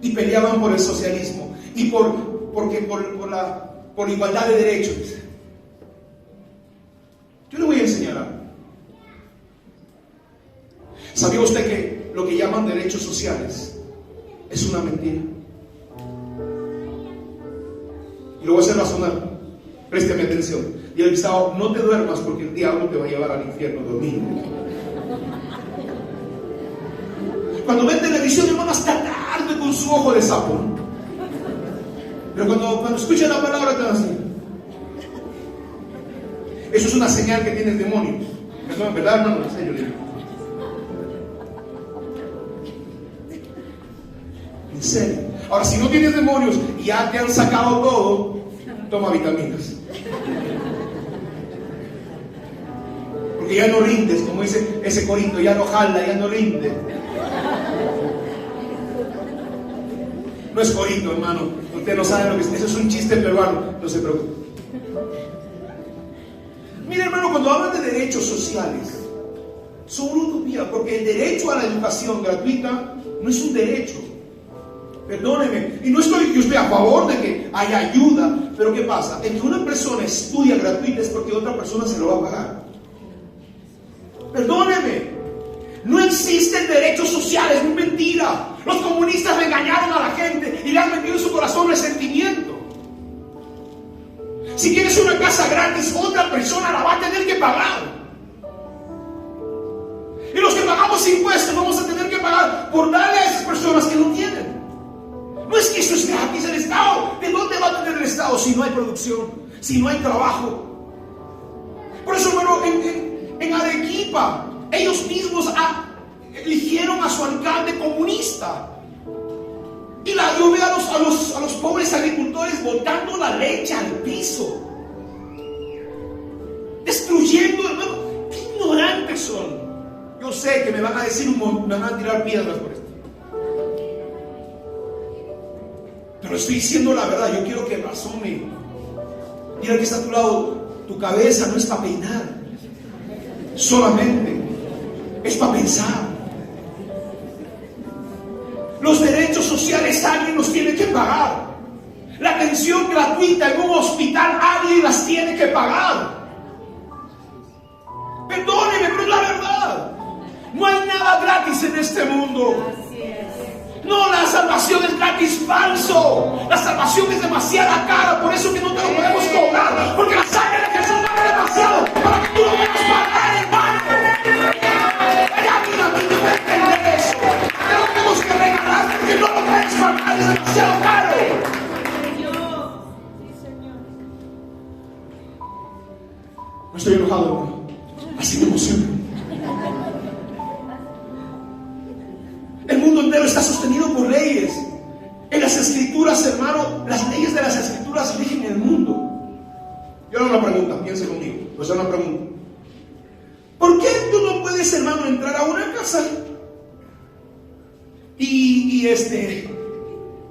Y peleaban por el socialismo y por igualdad de derechos. Yo le voy a enseñar algo. ¿Sabía usted que lo que llaman derechos sociales es una mentira? Y lo voy a hacer razonar. Présteme atención. Y el sábado: no te duermas porque el diablo te va a llevar al infierno dormido. Cuando ven televisión, hermano, hasta tarde con su ojo de sapo. Pero cuando escuchan la palabra, te van así. Eso es una señal que tienes demonios. ¿No? ¿Verdad, hermano? En serio, en serio. Ahora, si no tienes demonios y ya te han sacado todo, toma vitaminas. Porque ya no rindes, como dice ese corito, ya no jala, ya no rinde. No es corito, hermano. Usted no sabe lo que es. Eso es un chiste peruano. No se preocupe. Mire, hermano, cuando hablan de derechos sociales, son una utopía, porque el derecho a la educación gratuita no es un derecho. Perdóneme. Y yo estoy a favor de que haya ayuda. Pero ¿qué pasa? El que una persona estudia gratuita es porque otra persona se lo va a pagar. Perdóneme. No existen derechos sociales, es mentira. Los comunistas engañaron a la gente y le han metido en su corazón resentimiento. Si quieres una casa gratis, otra persona la va a tener que pagar. Y los que pagamos impuestos vamos a tener que pagar por darle a esas personas que no tienen. No es que eso es gratis. El Estado, ¿de dónde va a tener el Estado si no hay producción, si no hay trabajo? Por eso, hermano, en Arequipa, ellos mismos eligieron a su alcalde comunista. Y yo veo a los pobres agricultores botando la leche al piso, destruyendo, hermano. Qué ignorantes son. Yo sé que me van a decir me van a tirar piedras por esto, pero estoy diciendo la verdad. Yo quiero que razone. Mira el que está a tu lado. Tu cabeza no es para peinar, solamente es para pensar. Los derechos sociales alguien los tiene que pagar. La atención gratuita en un hospital alguien las tiene que pagar. Perdóneme, pero es la verdad. No hay nada gratis en este mundo. No, la salvación es gratis, falso. La salvación es demasiada cara, por eso que no te lo podemos cobrar. Porque la sangre de Jesús vale demasiado para que tú lo puedas pagar, hermano. Mira, tú puedes entender eso. Te lo tenemos que regalar porque no lo puedes pagar, es demasiado caro. No estoy enojado, hermano. Así me emociona. El mundo entero está sostenido por leyes. En las escrituras, hermano, las leyes de las escrituras rigen el mundo. Yo hago una pregunta, piense conmigo. Pues es una pregunta. ¿Por qué tú no puedes, hermano, entrar a una casa y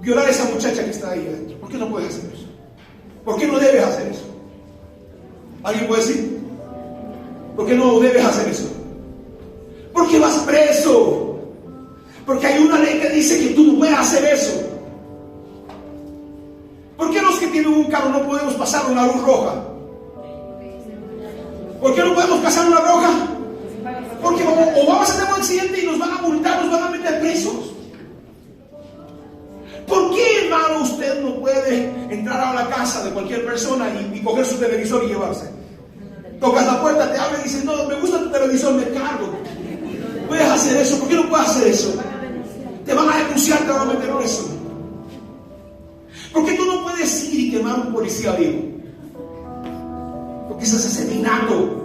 violar a esa muchacha que está ahí adentro? ¿Por qué no puedes hacer eso? ¿Por qué no debes hacer eso? ¿Alguien puede decir? ¿Por qué no debes hacer eso? Porque vas preso. Porque hay una ley que dice que tú no puedes hacer eso. ¿Por qué los que tienen un carro no podemos pasar una luz roja? ¿Por qué no podemos pasar una roja? Porque o vamos a tener un accidente y nos van a multar, nos van a meter presos. ¿Por qué, hermano, usted no puede entrar a la casa de cualquier persona y coger su televisor y llevarse? Tocas la puerta, te abre y dices: no, me gusta tu televisor, me cargo. ¿Puedes hacer eso? ¿Por qué no puedes hacer eso? Te van a denunciar, te van a meter preso. ¿Por qué tú no puedes ir y quemar a un policía vivo? Porque eso es asesinato.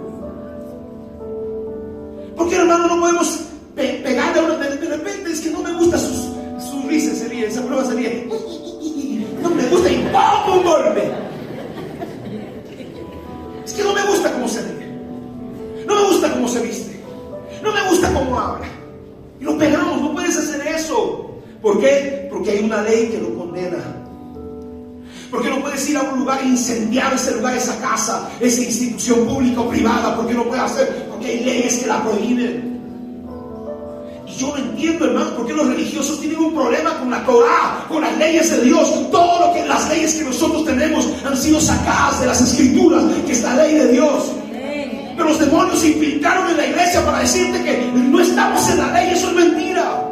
¿Por qué, hermano, no podemos pegarle a una de repente? Es que no me gusta su risa, esa prueba sería: no me gusta y ¡pum! Un golpe. Es que no me gusta cómo se ríe, no me gusta cómo se viste, no me gusta cómo habla. ¿Por qué? Porque hay una ley que lo condena. ¿Por qué no puedes ir a un lugar e incendiar ese lugar, esa casa, esa institución pública o privada? ¿Por qué no puedes hacer? Porque hay leyes que la prohíben. Y yo no entiendo, hermano, por qué los religiosos tienen un problema con la Torah, con las leyes de Dios. Todo lo que las leyes que nosotros tenemos han sido sacadas de las escrituras, que es la ley de Dios. Pero los demonios se infiltraron en la iglesia para decirte que no estamos en la ley. Eso es mentira.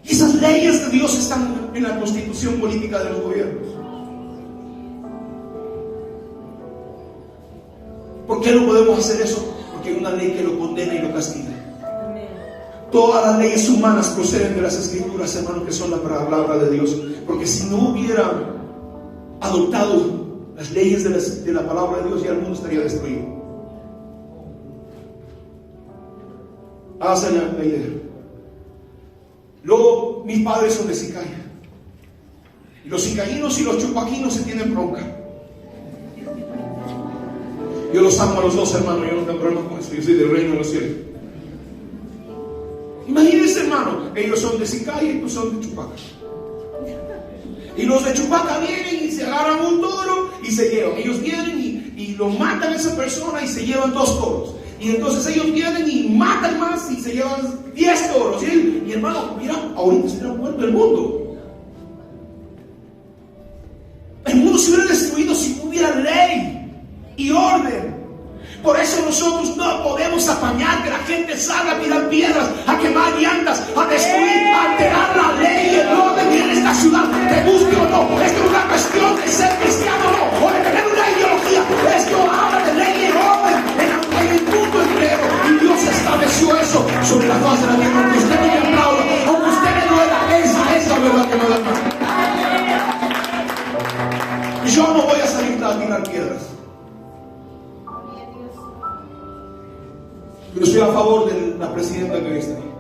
Y esas leyes de Dios están en la constitución política de los gobiernos. ¿Por qué no podemos hacer eso? Porque hay una ley que lo condena y lo castiga. Todas las leyes humanas proceden de las escrituras, hermano, que son la palabra de Dios. Porque si no hubiera adoptado las leyes de la palabra de Dios, ya el mundo estaría destruido. Háganse la idea. Luego, mis padres son de Sicaya. Y los sicayinos y los chupaquinos se tienen bronca. Yo los amo a los dos, hermanos. Yo no tengo problema con eso. Yo soy del reino de los cielos. Imagínense, hermano. Ellos son de Sicaya y tú son de Chupaca. Y los de Chupaca vienen y se agarran un toro y se llevan. Ellos vienen y lo matan a esa persona y se llevan 2 toros. Y entonces ellos vienen y matan más y se llevan 10 toros. Y hermano, mira, ahorita se hubiera muerto el mundo. El mundo se hubiera destruido si no hubiera ley y orden. Por eso nosotros no podemos apañar que la gente salga a tirar piedras, a quemar llantas, a destruir, a alterar la ley y el orden en esta ciudad. Te guste o no, esto es una cuestión de ser cristiano o no, o de tener una ideología. Esto habla de ley y orden en el mundo entero. Y Dios estableció eso sobre la faz de la tierra. Aunque usted no me aplauda, aunque usted me duela, esa es la verdad que me da. Y yo no voy a salir a tirar piedras. Pero estoy a favor de la presidenta que está ahí.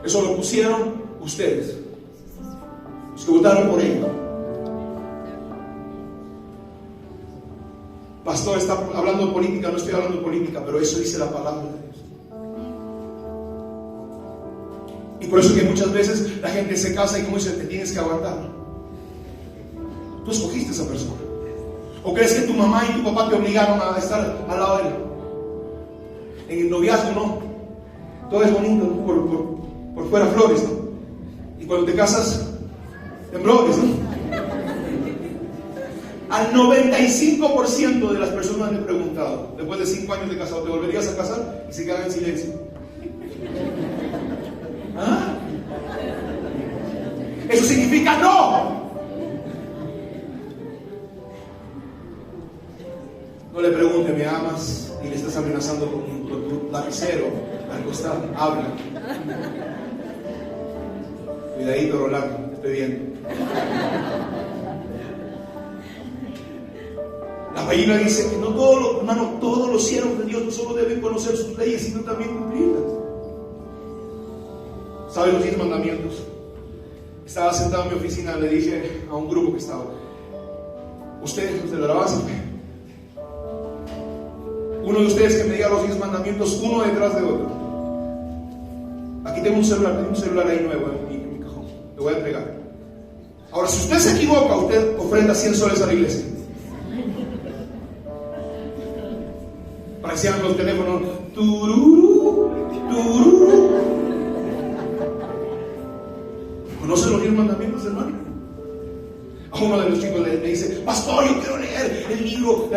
Eso lo pusieron ustedes, los que votaron por ella. Pastor, está hablando de política. No estoy hablando de política, pero eso dice la palabra de Dios. Y por eso que muchas veces la gente se casa y como dice, te tienes que aguantar. Tú escogiste a esa persona. ¿O crees que tu mamá y tu papá te obligaron a estar al lado de él? En el noviazgo no, todo es bonito, ¿no? Por fuera flores, ¿no? Y cuando te casas, temblores, ¿no? Al 95% de las personas le he preguntado, después de 5 años de casado, ¿te volverías a casar? Y se quedan en silencio. ¿Ah? Eso significa no. No le pregunte, ¿me amas? Y le estás amenazando con tu lapicero al costado. Habla. Cuidadito, Rolando, te estoy viendo. La Biblia dice que no todos los siervos de Dios no solo deben conocer sus leyes, sino también cumplirlas. ¿Saben los 10 mandamientos? Estaba sentado en mi oficina, le dije a un grupo que estaba: ustedes, los de la alabanza, uno de ustedes que me diga los 10 mandamientos uno detrás de otro. Aquí tengo un celular ahí nuevo en mi cajón, le voy a entregar. Ahora, si usted se equivoca, usted ofrenda 100 soles a la iglesia. Parecían los teléfonos tururú, tururú. ¿Conocen los 10 mandamientos, hermano? A uno de los chicos le dice: pastor, yo quiero leer el libro,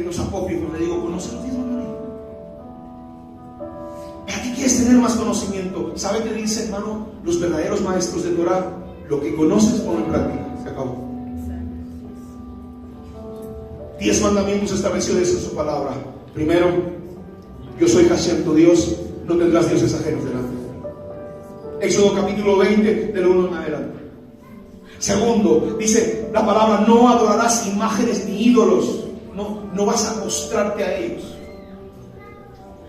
los apócrifos. Le digo: ¿conocen los 10 mandamientos? ¿Para qué quieres tener más conocimiento? ¿Sabe qué dice, hermano? Los verdaderos maestros de Torah: lo que conoces, pon en práctica. Se acabó. 10 mandamientos establecidos en su palabra. Primero, yo soy Hashem, tu Dios, no tendrás dioses ajenos delante de mí. Éxodo capítulo 20, del 1 en adelante. Segundo, dice la palabra: no adorarás imágenes ni ídolos. No vas a mostrarte a ellos.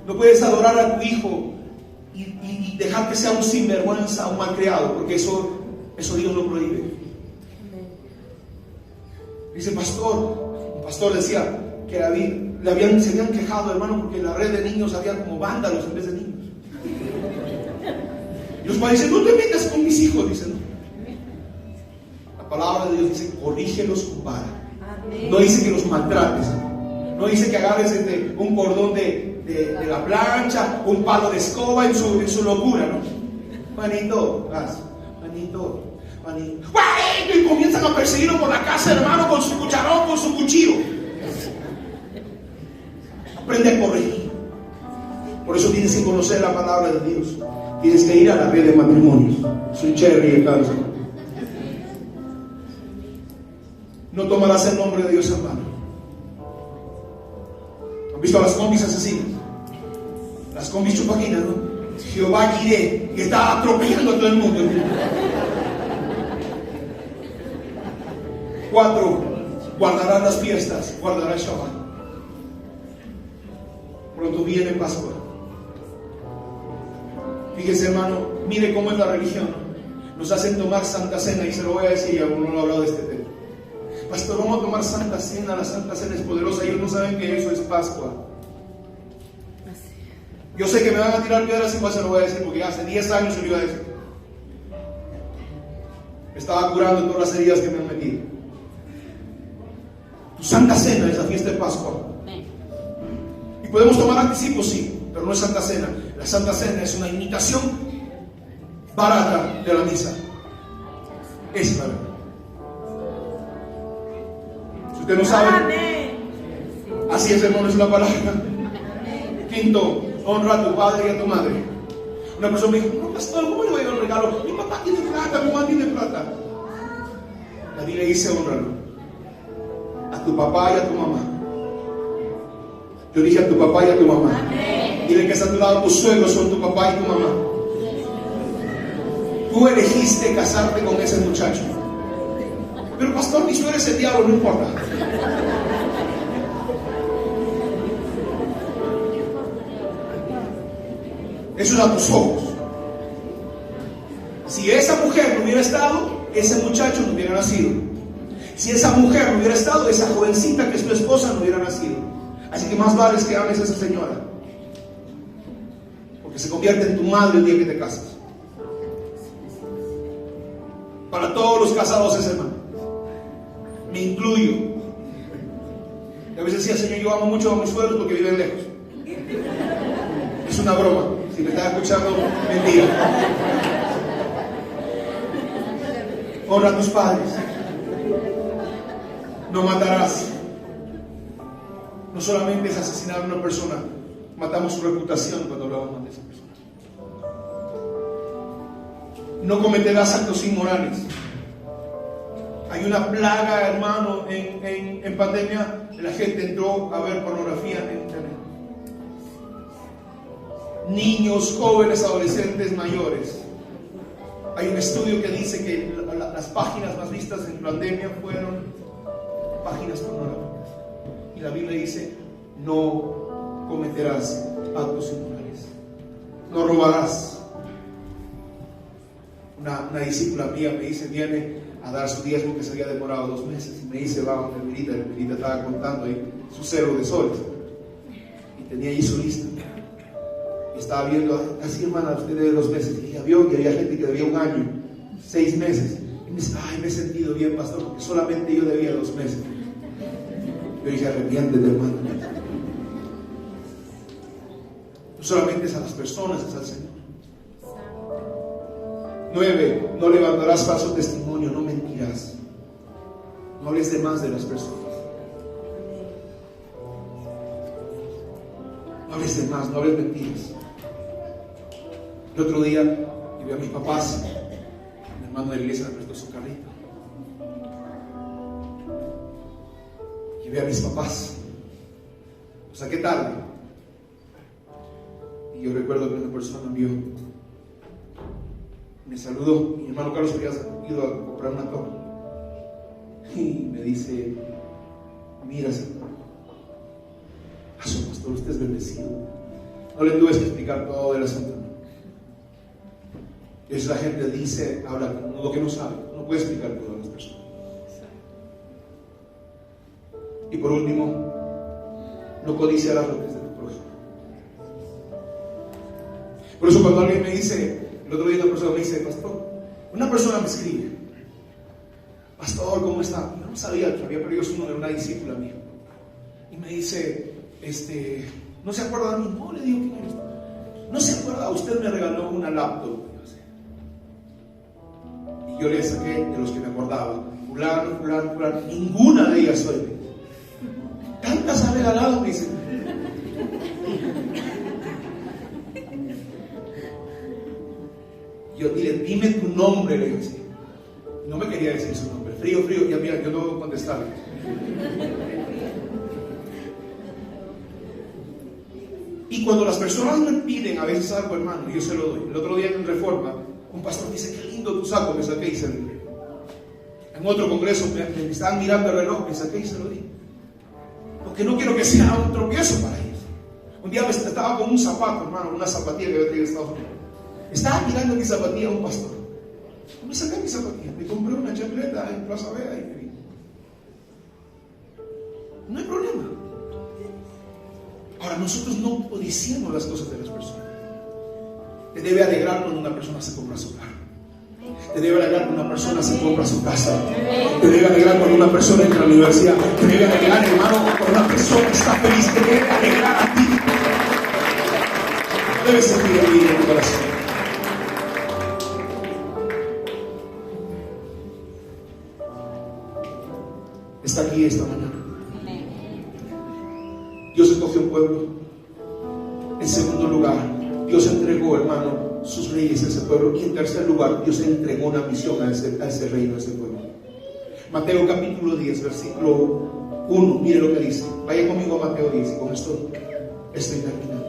No puedes adorar a tu hijo y dejar que sea un sinvergüenza, un malcriado, porque eso Dios lo prohíbe. Dice un pastor decía que se habían quejado, hermano, porque en la red de niños había como vándalos en vez de niños. Y los padres dicen, no te metas con mis hijos, dicen. La palabra de Dios dice, corrígelos con vara. No dice que los maltrates. No dice que agarres un cordón de la plancha, un palo de escoba en su locura, ¿no? Manito, manito, y comienzan a perseguirlo por la casa, hermano, con su cucharón, con su cuchillo. Aprende a corregir. Por eso tienes que conocer la palabra de Dios. Tienes que ir a la red de matrimonios. Soy Cherry de cáncer. No tomarás el nombre de Dios en vano. ¿Han visto a las combis asesinas? Las combis chupaquinas, ¿no? Jehová Jireh, que está atropellando a todo el mundo. 4. Guardarás las fiestas, guardarás Shabbat. Pronto viene Pascua. Fíjese, hermano, mire cómo es la religión. Nos hacen tomar Santa Cena, y se lo voy a decir, ya uno no ha hablado de este tema. Pastor, vamos a tomar Santa Cena, la Santa Cena es poderosa. Ellos no saben que eso es Pascua. Yo sé que me van a tirar piedras, igual se lo voy a decir, porque hace 10 años se lo iba a decir. Estaba curando todas las heridas que me han metido. Tu Santa Cena es la fiesta de Pascua. Y podemos tomar anticipos, sí, pero no es Santa Cena. La Santa Cena es una imitación barata de la misa. Es la verdad. Si usted no sabe, así es, hermano, es la palabra. 5, honra a tu padre y a tu madre. Una persona me dijo, no, pastor, ¿cómo le voy a dar un regalo? Mi papá tiene plata, mi mamá tiene plata. La Biblia dice, honralo a tu papá y a tu mamá. Yo dije a tu papá y a tu mamá. Dile que está a tu lado, tus suegros son tu papá y tu mamá. Tú elegiste casarte con ese muchacho. Pero pastor, mi suegro es el diablo, no importa. Eso es a tus ojos. Si esa mujer no hubiera estado, ese muchacho no hubiera nacido. Si esa mujer no hubiera estado, esa jovencita que es tu esposa no hubiera nacido. Así que más vale que ames a esa señora, porque se convierte en tu madre el día que te casas. Para todos los casados es hermano. Me incluyo. Y a veces decía, Señor, yo amo mucho a mis suegros porque viven lejos. Es una broma. Si me estás escuchando, mentira. Honra a tus padres. No matarás. No solamente es asesinar a una persona, matamos su reputación cuando hablamos mal de esa persona. No cometerás actos inmorales. Hay una plaga, hermano, en pandemia. La gente entró a ver pornografía en internet. Niños, jóvenes, adolescentes, mayores. Hay un estudio que dice que las páginas más vistas en pandemia fueron páginas pornográficas. Y la Biblia dice, no cometerás actos inmorales. No robarás. Una discípula mía me dice, viene a dar su diezmo que se había demorado 2 meses. Y me dice, va a una Elmerita estaba contando ahí su cero de soles. Y tenía ahí su lista. Y estaba viendo, así hermana, usted debe 2 meses. Y ya vio que había gente que debía 1 año, 6 meses. Y me dice, ay, me he sentido bien, pastor, porque solamente yo debía 2 meses. Yo dije, arrepiéntete, hermano. No solamente es a las personas, es al Señor. 9, no levantarás falso testimonio, no mentirás. No hables de más de las personas. No hables de más, no hables mentiras. El otro día vi a mis papás. Mi hermano de la iglesia me prestó su carrito. Y vi a mis papás. O sea, ¿qué tarde? Y yo recuerdo que una persona me saludó. Mi hermano Carlos había ido a comprar una torta. Y me dice, mira, pastor, usted es bendecido. No le tuve que explicar todo el asunto. Es la gente dice, habla lo que no sabe. No puede explicar todo a las personas. Y por último, no codiciarás lo que es de tu prójimo. Por eso cuando alguien me dice, El otro día una persona me dice, pastor, una persona me escribe, pastor, ¿cómo está? Yo no sabía que había perdido su número de una discípula mía. Y me dice, ¿no se acuerda de mí? No, le digo, ¿quién eres? ¿No se acuerda? Usted me regaló una laptop. Y yo le saqué de los que me acordaba, fulano, ninguna de ellas soy. Tantas ha regalado, me dice. Yo dime tu nombre, le dije así. No me quería decir su nombre. Frío, ya mira, yo no voy a contestarle. Y cuando las personas me piden a veces algo, hermano, yo se lo doy. El otro día en Reforma, un pastor me dice, qué lindo tu saco, me saqué y se lo di. En otro congreso me estaban mirando el reloj, me saqué y se lo di. Porque no quiero que sea un tropiezo para ellos. Un día estaba con un zapato, hermano, una zapatilla que había traído de Estados Unidos. Estaba mirando mi zapatilla a un pastor. Me saqué mi zapatilla, me compré una chancleta en Plaza Vega y me vine. No hay problema. Ahora, nosotros no codiciamos las cosas de las personas. Te debe alegrar cuando una persona se compra su carro. Te debe alegrar cuando una persona se compra su casa. Te debe alegrar cuando una persona entra a la universidad. Te debe alegrar, hermano, cuando una persona está feliz. Te debe alegrar a ti. No debes sentir envidia en tu corazón. Está aquí esta mañana. Dios escogió un pueblo. En segundo lugar, Dios entregó, hermano, sus reyes a ese pueblo. Y en tercer lugar, Dios entregó una misión a ese reino, a ese pueblo. Mateo capítulo 10, versículo 1. Mire lo que dice. Vaya conmigo a Mateo 10 y con esto estoy terminando.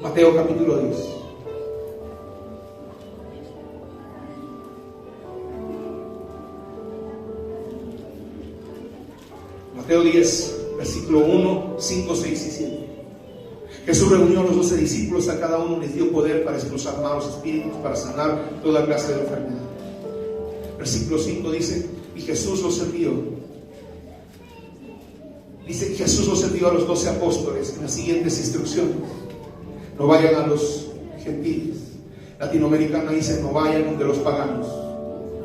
Mateo capítulo 10. Mateo 10, versículo 1, 5, 6 y 7. Jesús reunió a los 12 discípulos, a cada uno les dio poder para expulsar malos espíritus, para sanar toda clase de enfermedad. Versículo 5 dice, y Jesús los envió. Dice, Jesús los envió a los 12 apóstoles en las siguientes instrucciones. No vayan a los gentiles. Latinoamericana dice, no vayan donde los paganos,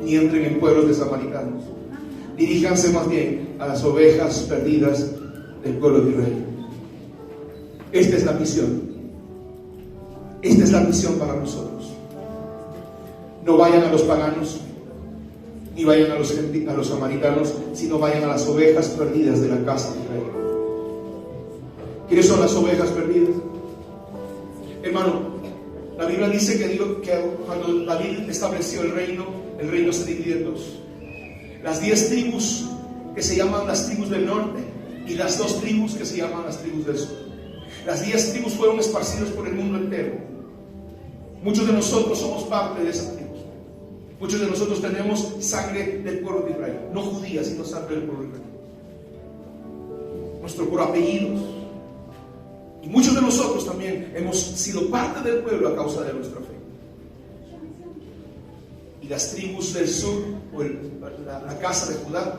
ni entren en pueblos de samaritanos. Diríjanse más bien a las ovejas perdidas del pueblo de Israel. Esta es la misión. Esta es la misión para nosotros. No vayan a los paganos, ni vayan a los samaritanos, sino vayan a las ovejas perdidas de la casa de Israel. ¿Quiénes son las ovejas perdidas? Hermano, la Biblia dice que cuando David estableció el reino se divide en dos. Las 10 tribus que se llaman las tribus del norte y las 2 tribus que se llaman las tribus del sur. Las 10 tribus fueron esparcidas por el mundo entero. Muchos de nosotros somos parte de esas tribus. Muchos de nosotros tenemos sangre del pueblo de Israel, no judía, sino sangre del pueblo de Israel. Nuestro por apellidos. Y muchos de nosotros también hemos sido parte del pueblo a causa de nuestra fe. Y las tribus del sur, o la casa de Judá,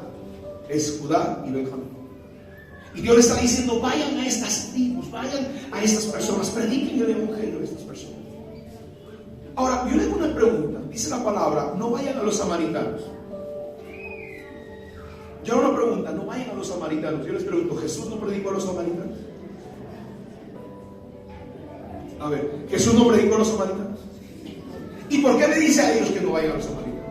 es Judá y Benjamín. Y Dios le está diciendo, vayan a estas tribus, vayan a estas personas, prediquen el evangelio a estas personas. Ahora, yo le hago una pregunta. Dice la palabra, no vayan a los samaritanos. Yo hago una pregunta, no vayan a los samaritanos. Yo les pregunto, ¿Jesús no predicó a los samaritanos? A ver, ¿Jesús no predicó a los samaritanos? ¿Y por qué le dice a ellos que no vayan a los samaritanos?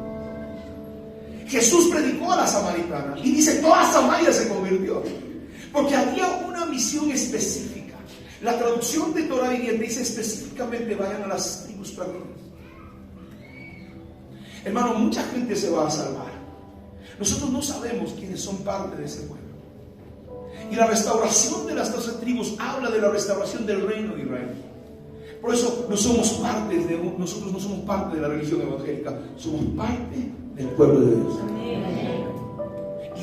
Jesús predicó a la samaritana y dice, toda Samaria se convirtió. Porque había una misión específica. La traducción de Torah viviente dice específicamente, vayan a las tribus perdidas. Hermano, mucha gente se va a salvar. Nosotros no sabemos quiénes son parte de ese pueblo. Y la restauración de las 12 tribus habla de la restauración del reino de Israel. Por eso nosotros no somos parte de la religión evangélica, somos parte del pueblo de Dios.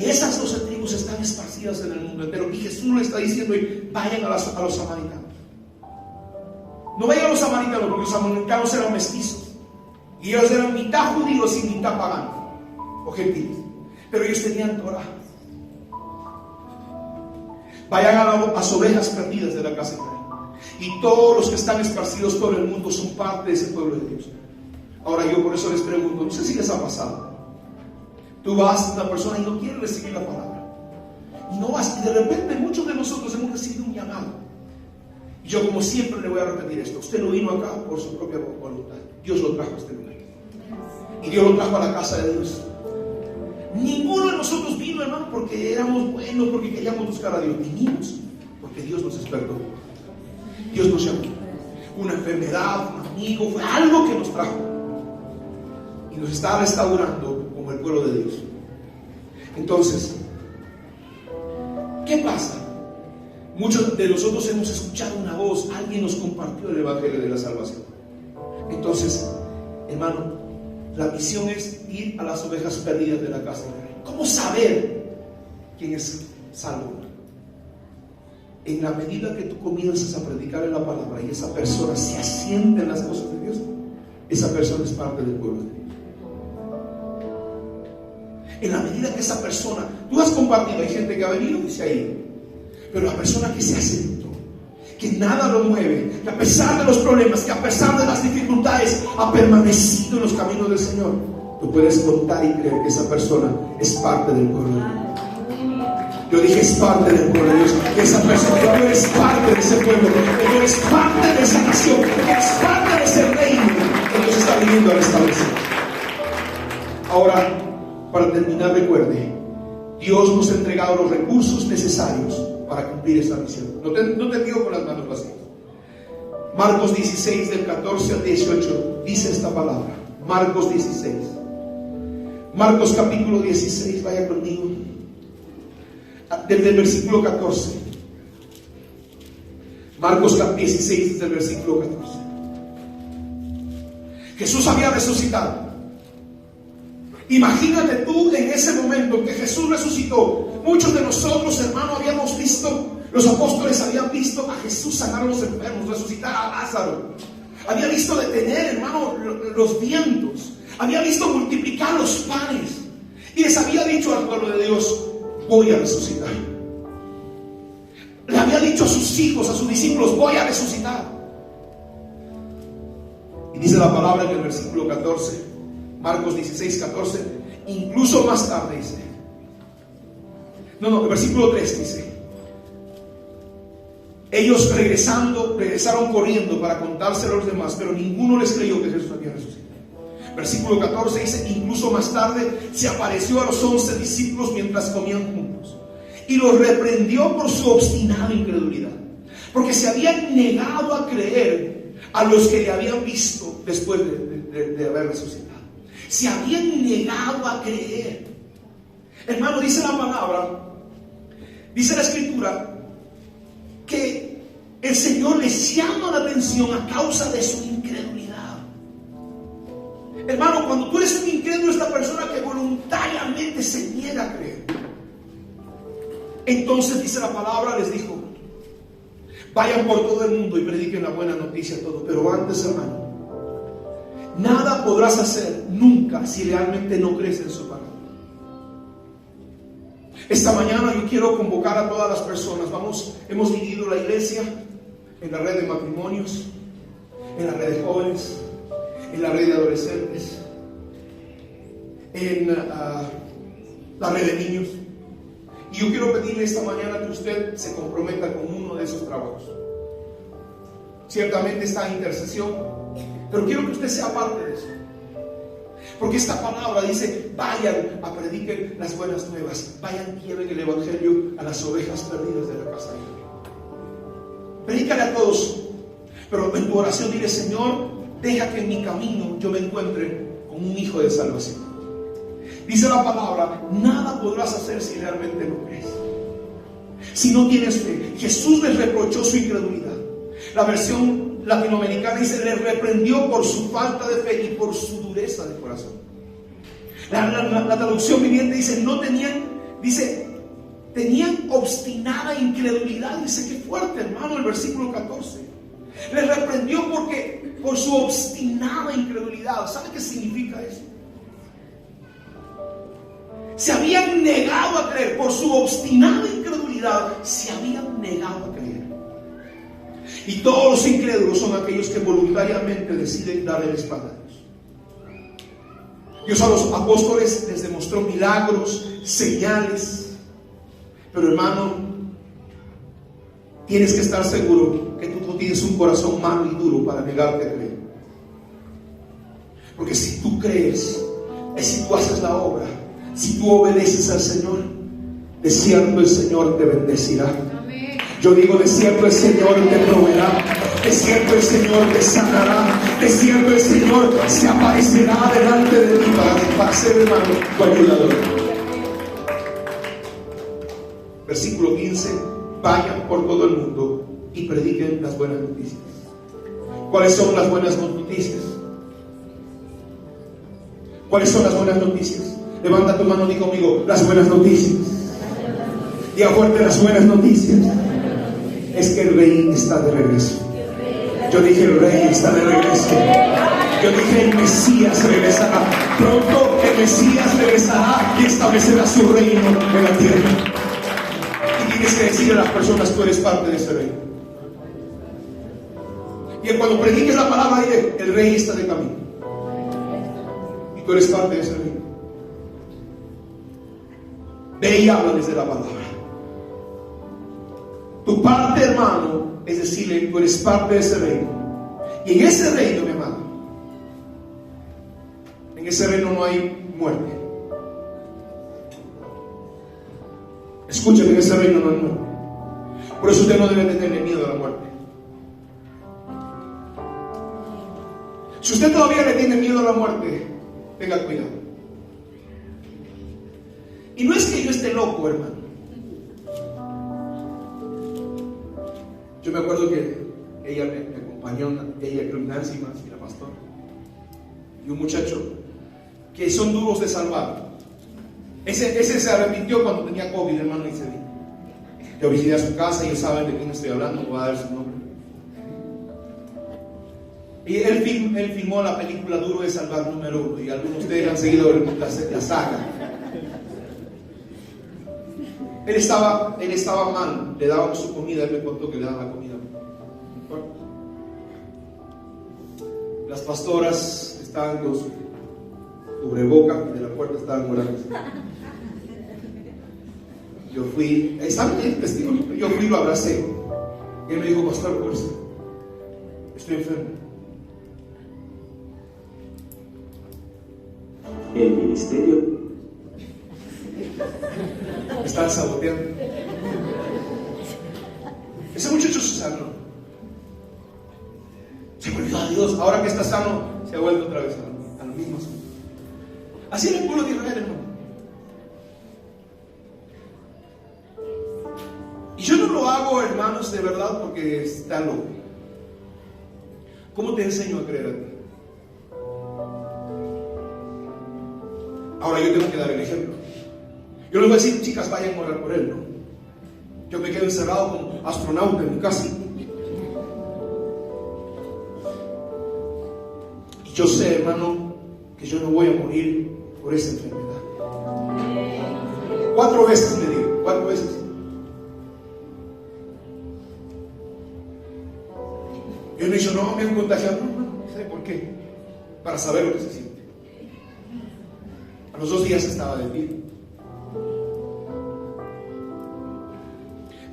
Y esas 12 tribus están esparcidas en el mundo entero. Y Jesús le está diciendo, vayan a los samaritanos. No vayan a los samaritanos, porque los samaritanos eran mestizos. Y ellos eran mitad judíos y mitad paganos, o gentiles. Pero ellos tenían Torah. Vayan a las ovejas perdidas de la casa de Israel. Y todos los que están esparcidos por el mundo son parte de ese pueblo de Dios. Ahora yo por eso les pregunto, no sé si les ha pasado. Tú vas a una persona y no quiere recibir la palabra. Y no vas, y de repente muchos de nosotros hemos recibido un llamado. Y yo como siempre le voy a repetir esto. Usted no vino acá por su propia voluntad. Dios lo trajo a este lugar. Y Dios lo trajo a la casa de Dios. Ninguno de nosotros vino, hermano, porque éramos buenos, porque queríamos buscar a Dios. Vinimos porque Dios nos despertó. Dios nos llamó. Una enfermedad, un amigo, fue algo que nos trajo. Y nos está restaurando como el pueblo de Dios. Entonces, ¿qué pasa? Muchos de nosotros hemos escuchado una voz, alguien nos compartió el evangelio de la salvación. Entonces, hermano, la misión es ir a las ovejas perdidas de la casa de Israel. ¿Cómo saber quién es salvo? En la medida que tú comienzas a predicar en la palabra y esa persona se asiente en las cosas de Dios, esa persona es parte del pueblo de Dios. En la medida que esa persona, tú has compartido, hay gente que ha venido y se ha ido, pero la persona que se asentó, que nada lo mueve, que a pesar de los problemas, que a pesar de las dificultades, ha permanecido en los caminos del Señor, tú puedes contar y creer que esa persona es parte del pueblo de Dios. Yo dije, es parte del pueblo de Dios, que esa persona, que tú eres parte de ese pueblo, que tú eres parte de esa nación, que eres parte de ese reino que Dios está viniendo a restablecer. Ahora, para terminar, recuerde, Dios nos ha entregado los recursos necesarios para cumplir esa misión. No te digo con las manos vacías. Marcos 16, del 14 al 18, dice esta palabra. Marcos 16. Marcos capítulo 16, vaya conmigo. Desde el versículo 14. Marcos 16, desde el versículo 14. Jesús había resucitado. Imagínate tú en ese momento que Jesús resucitó. Muchos de nosotros, hermano, habíamos visto, los apóstoles habían visto a Jesús sanar a los enfermos, resucitar a Lázaro. Había visto detener, hermano, los vientos. Había visto multiplicar los panes. Y les había dicho al pueblo de Dios, voy a resucitar. Le había dicho a sus hijos, a sus discípulos, voy a resucitar. Y dice la palabra en el versículo 14, Marcos 16, 14, incluso más tarde dice, el versículo 3 dice, ellos regresaron corriendo para contárselo a los demás, pero ninguno les creyó que Jesús había resucitado. Versículo 14 dice, incluso más tarde se apareció a los 11 discípulos mientras comían juntos y los reprendió por su obstinada incredulidad, porque se habían negado a creer a los que le habían visto después de haber resucitado. Se habían negado a creer. Hermano, dice la palabra, dice la escritura, que el Señor les llama la atención a causa de su incredulidad. Hermano, cuando tú eres un incrédulo, es la persona que voluntariamente se niega a creer. Entonces dice la palabra, les dijo, vayan por todo el mundo y prediquen la buena noticia a todos. Pero antes, hermano, nada podrás hacer nunca si realmente no crees en su palabra. Esta mañana yo quiero convocar a todas las personas. Hemos dividido la iglesia en la red de matrimonios, en la red de jóvenes, en la red de adolescentes, en la red de niños. Y yo quiero pedirle esta mañana que usted se comprometa con uno de esos trabajos. Ciertamente está en intercesión, pero quiero que usted sea parte de eso. Porque esta palabra dice, vayan a prediquen las buenas nuevas, vayan y lleven el evangelio a las ovejas perdidas de la casa de Dios. Predícale a todos, pero en tu oración dile, Señor, deja que en mi camino yo me encuentre con un hijo de salvación. Dice la palabra, nada podrás hacer si realmente no crees, si no tienes fe. Jesús les reprochó su incredulidad. La versión latinoamericana dice, les reprendió por su falta de fe y por su dureza de corazón. La traducción viviente dice, tenían obstinada incredulidad. Dice, qué fuerte, hermano, el versículo 14. Les reprendió por su obstinada incredulidad. ¿Sabe qué significa eso? Se habían negado a creer. Por su obstinada incredulidad se habían negado a creer. Y todos los incrédulos son aquellos que voluntariamente deciden darle la espalda a Dios. Dios a los apóstoles les demostró milagros, señales. Pero hermano, tienes que estar seguro que tú no tienes un corazón malo y duro para negarte a creer. Porque si tú crees, si tú haces la obra, si tú obedeces al Señor, de cierto el Señor te bendecirá. Yo digo, de cierto el Señor te proveerá, de cierto el Señor te sanará, de cierto el Señor se aparecerá delante de ti para ser, hermano, tu ayudador. Versículo 15: vayan por todo el mundo y prediquen las buenas noticias. ¿Cuáles son las buenas noticias? ¿Cuáles son las buenas noticias? Levanta tu mano y di conmigo: las buenas noticias. Diga fuerte: las buenas noticias. Es que el Rey está de regreso. Yo dije: el Rey está de regreso. Yo dije: el Mesías regresará. Pronto el Mesías regresará y establecerá su reino en la tierra. Y tienes que decirle a las personas: tú eres parte de ese reino. Y cuando prediques la palabra, dile: el Rey está de camino. Y tú eres parte de ese reino. Ve y háblales de la palabra. Tu parte, hermano, es decirle: tú eres parte de ese reino. Y en ese reino, mi hermano, en ese reino no hay muerte. Escúchame, en ese reino no hay muerte. Por eso usted no debe tenerle miedo a la muerte. Si usted todavía le tiene miedo a la muerte, tenga cuidado. Y no es que yo esté loco, hermano. Yo me acuerdo que ella me acompañó, ella, creo, Nancy más, y la pastora, y un muchacho que son duros de salvar. Ese se arrepintió cuando tenía COVID, hermano, y se vino. Yo visité a su casa y ellos saben de quién estoy hablando, no voy a dar su nombre. Y él filmó la película Duro de Salvar número 1, y algunos de ustedes han seguido la saga. Él estaba mal, le daban su comida, él me contó que le daban la comida. Las pastoras estaban con su cubreboca y de la puerta estaban orando. Yo fui, ¿saben el testigo? Yo fui y lo abracé. Y él me dijo: pastor, pues, estoy enfermo. El ministerio Están saboteando. Ese muchacho se sanó. Se volvió a Dios. Ahora que está sano, se ha vuelto otra vez a lo mismo. Así era el pueblo de Israel, hermano. Y yo no lo hago, hermanos, de verdad, porque está loco. ¿Cómo te enseño a creer a ti? Ahora yo tengo que dar el ejemplo. Yo les voy a decir: chicas, vayan a orar por él, ¿no? Yo me quedo encerrado como astronauta en mi casa. Y yo sé, hermano, que yo no voy a morir por esa enfermedad. 4 veces me digo, 4 veces. Yo no he dicho: no, me han contagiado. No sé por qué. Para saber lo que se siente. A los 2 días estaba de pie.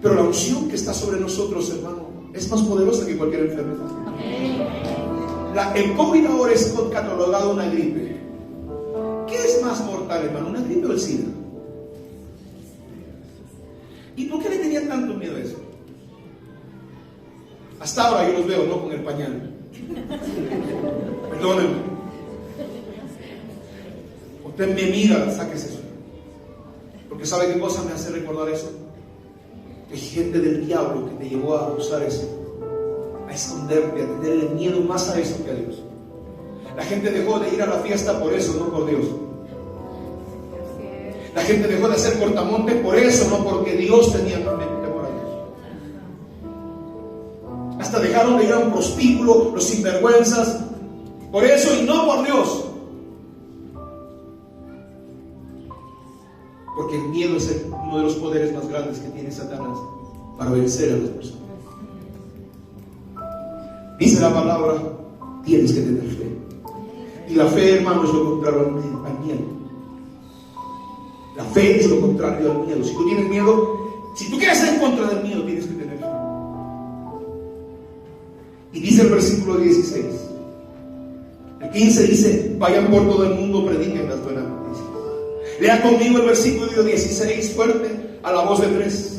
Pero la unción que está sobre nosotros, hermano, es más poderosa que cualquier enfermedad. El COVID ahora es catalogado una gripe. ¿Qué es más mortal, hermano? ¿Una gripe o el SIDA? ¿Y por qué le tenían tanto miedo a eso? Hasta ahora yo los veo, no con el pañal. Perdónenme. Usted me mira, sáquese eso. Porque ¿sabe qué cosa me hace recordar eso? Hay gente del diablo que te llevó a usar eso, a esconderte, a tenerle miedo más a eso que a Dios. La gente dejó de ir a la fiesta por eso, no por Dios. La gente dejó de hacer cortamonte por eso, no porque Dios tenía temor a Dios. Hasta dejaron de ir a un prostíbulo los sinvergüenzas por eso y no por Dios. Porque el miedo es uno de los poderes más grandes que tiene Satanás para vencer a las personas. Dice la palabra, tienes que tener fe. Y la fe, hermano, es lo contrario al miedo. La fe es lo contrario al miedo. Si tú tienes miedo, si tú quieres ir en contra del miedo, tienes que tener fe. Y dice el versículo 16. El 15 dice, vayan por todo el mundo, prediquen las buenas noticias. Lea conmigo el versículo 16 fuerte, a la voz de 3.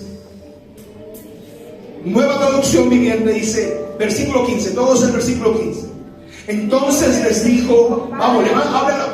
Nueva traducción viviente dice, versículo 15, todos el versículo 15. Entonces les dijo, vamos,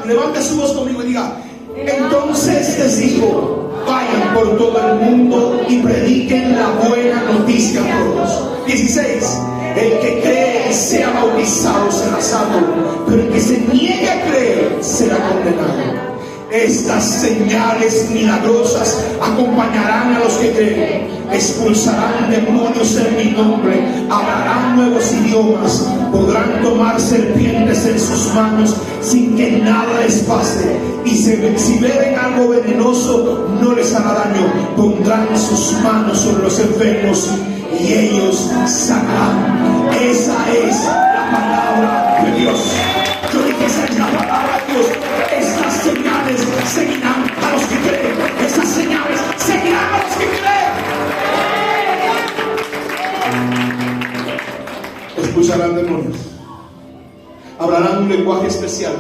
levanta su voz conmigo y diga, entonces les dijo, vayan por todo el mundo y prediquen la buena noticia a todos. 16. El que cree sea bautizado será salvo, pero el que se niegue a creer será condenado. Estas señales milagrosas acompañarán a los que creen. Expulsarán demonios en mi nombre, hablarán nuevos idiomas, podrán tomar serpientes en sus manos sin que nada les pase. Y si beben algo venenoso, no les hará daño. Pondrán sus manos sobre los enfermos y ellos sanarán. Esa es la palabra de Dios. Yo dije, esa es la palabra de Dios. Estas señales seguirán a los que creen. Estas señales seguirán a los que creen. Expulsarán demonios. Hablarán un lenguaje especial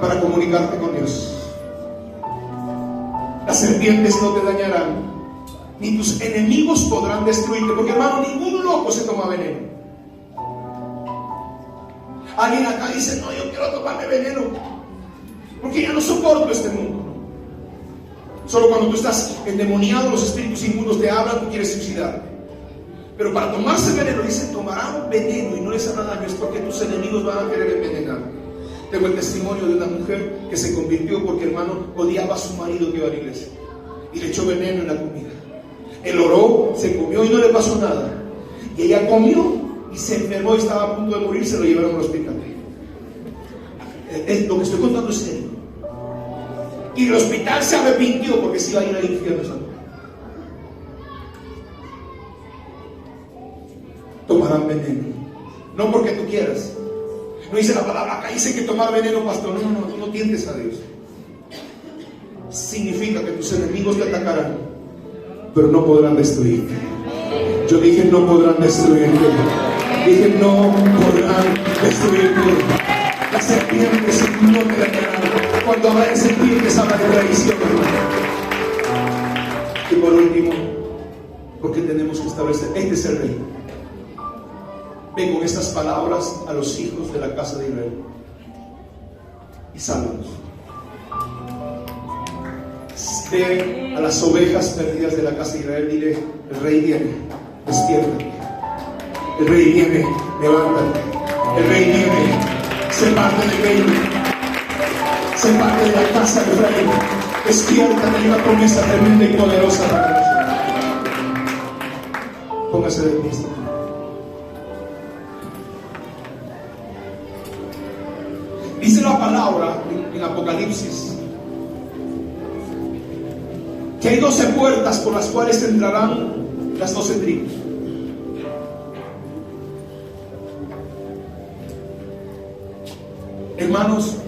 para comunicarte con Dios. Las serpientes no te dañarán, ni tus enemigos podrán destruirte. Porque, hermano, ningún loco se toma veneno. Alguien acá dice, no, yo quiero tomarme veneno porque ya no soporto este mundo. Solo cuando tú estás endemoniado, los espíritus inmundos te hablan, tú quieres suicidar. Pero para tomarse veneno, dicen, tomarán veneno y no les hará daño, es porque tus enemigos van a querer envenenar. Tengo el testimonio de una mujer que se convirtió porque, hermano, odiaba a su marido que iba a la iglesia y le echó veneno en la comida. Él oró, se comió y no le pasó nada. Y ella comió y se enfermó y estaba a punto de morir, se lo llevaron al hospital. Lo que estoy contando es serio. Y el hospital se arrepintió porque se iba a ir al infierno. Tomarán veneno, no porque tú quieras. No dice la palabra acá, dice que tomar veneno, pastor. No, tú no tientes a Dios. Significa que tus enemigos te atacarán, pero no podrán destruirte. Yo dije, no podrán destruirte. Dije, no podrán destruirte. Las serpientes no te dañarán. Cuando habla de serpientes, habla de traición. Y por último, porque tenemos que establecer, este es el rey. Ven con estas palabras a los hijos de la casa de Israel y sálvalos. Ve a las ovejas perdidas de la casa de Israel, dile, el rey viene, despiértate. El rey viene, levántate. El rey viene, sé parte del reino, sé parte de la casa de Israel. Despiértate, hay una promesa tremenda y poderosa para nosotros. Póngase de pie. Dice la palabra en Apocalipsis que hay 12 puertas por las cuales entrarán las 12 tribus. Hermanos,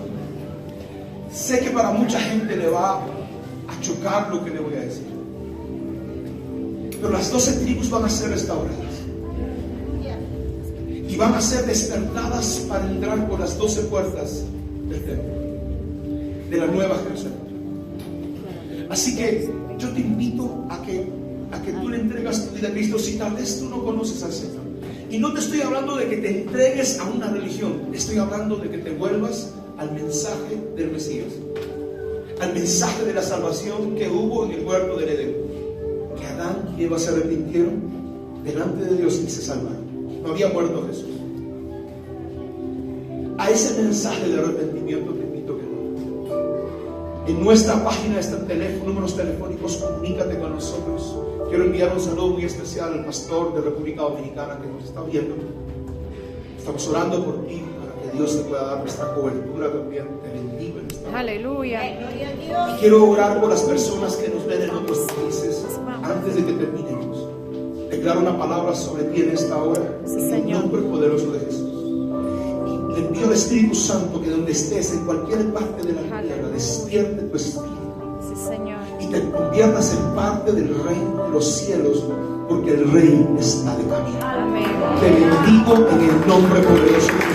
sé que para mucha gente le va a chocar lo que le voy a decir, pero las 12 tribus van a ser restauradas y van a ser despertadas para entrar por las 12 puertas del templo, de la nueva Jerusalén. Así que yo te invito a que tú le entregas tu vida a Cristo si tal vez tú no conoces al Señor. Y no te estoy hablando de que te entregues a una religión, estoy hablando de que te vuelvas al mensaje del Mesías, al mensaje de la salvación que hubo en el huerto del Edén, que Adán y Eva se arrepintieron delante de Dios y se salvaron. No había muerto Jesús. A ese mensaje de arrepentimiento te invito que no. En nuestra página están números telefónicos, comunícate con nosotros. Quiero enviar un saludo muy especial al pastor de República Dominicana que nos está viendo. Estamos orando por ti para que Dios te pueda dar nuestra cobertura también. Te bendigo en esta hora. Aleluya. Y quiero orar por las personas que nos ven en otros países antes de que terminemos. Declaro una palabra sobre ti en esta hora, en el nombre poderoso de Jesús. Te pido al Espíritu Santo que donde estés, en cualquier parte de la tierra, despierte tu espíritu. Sí, Señor. Y te conviertas en parte del reino de los cielos, porque el Rey está de camino. Amén. Te bendigo en el nombre poderoso de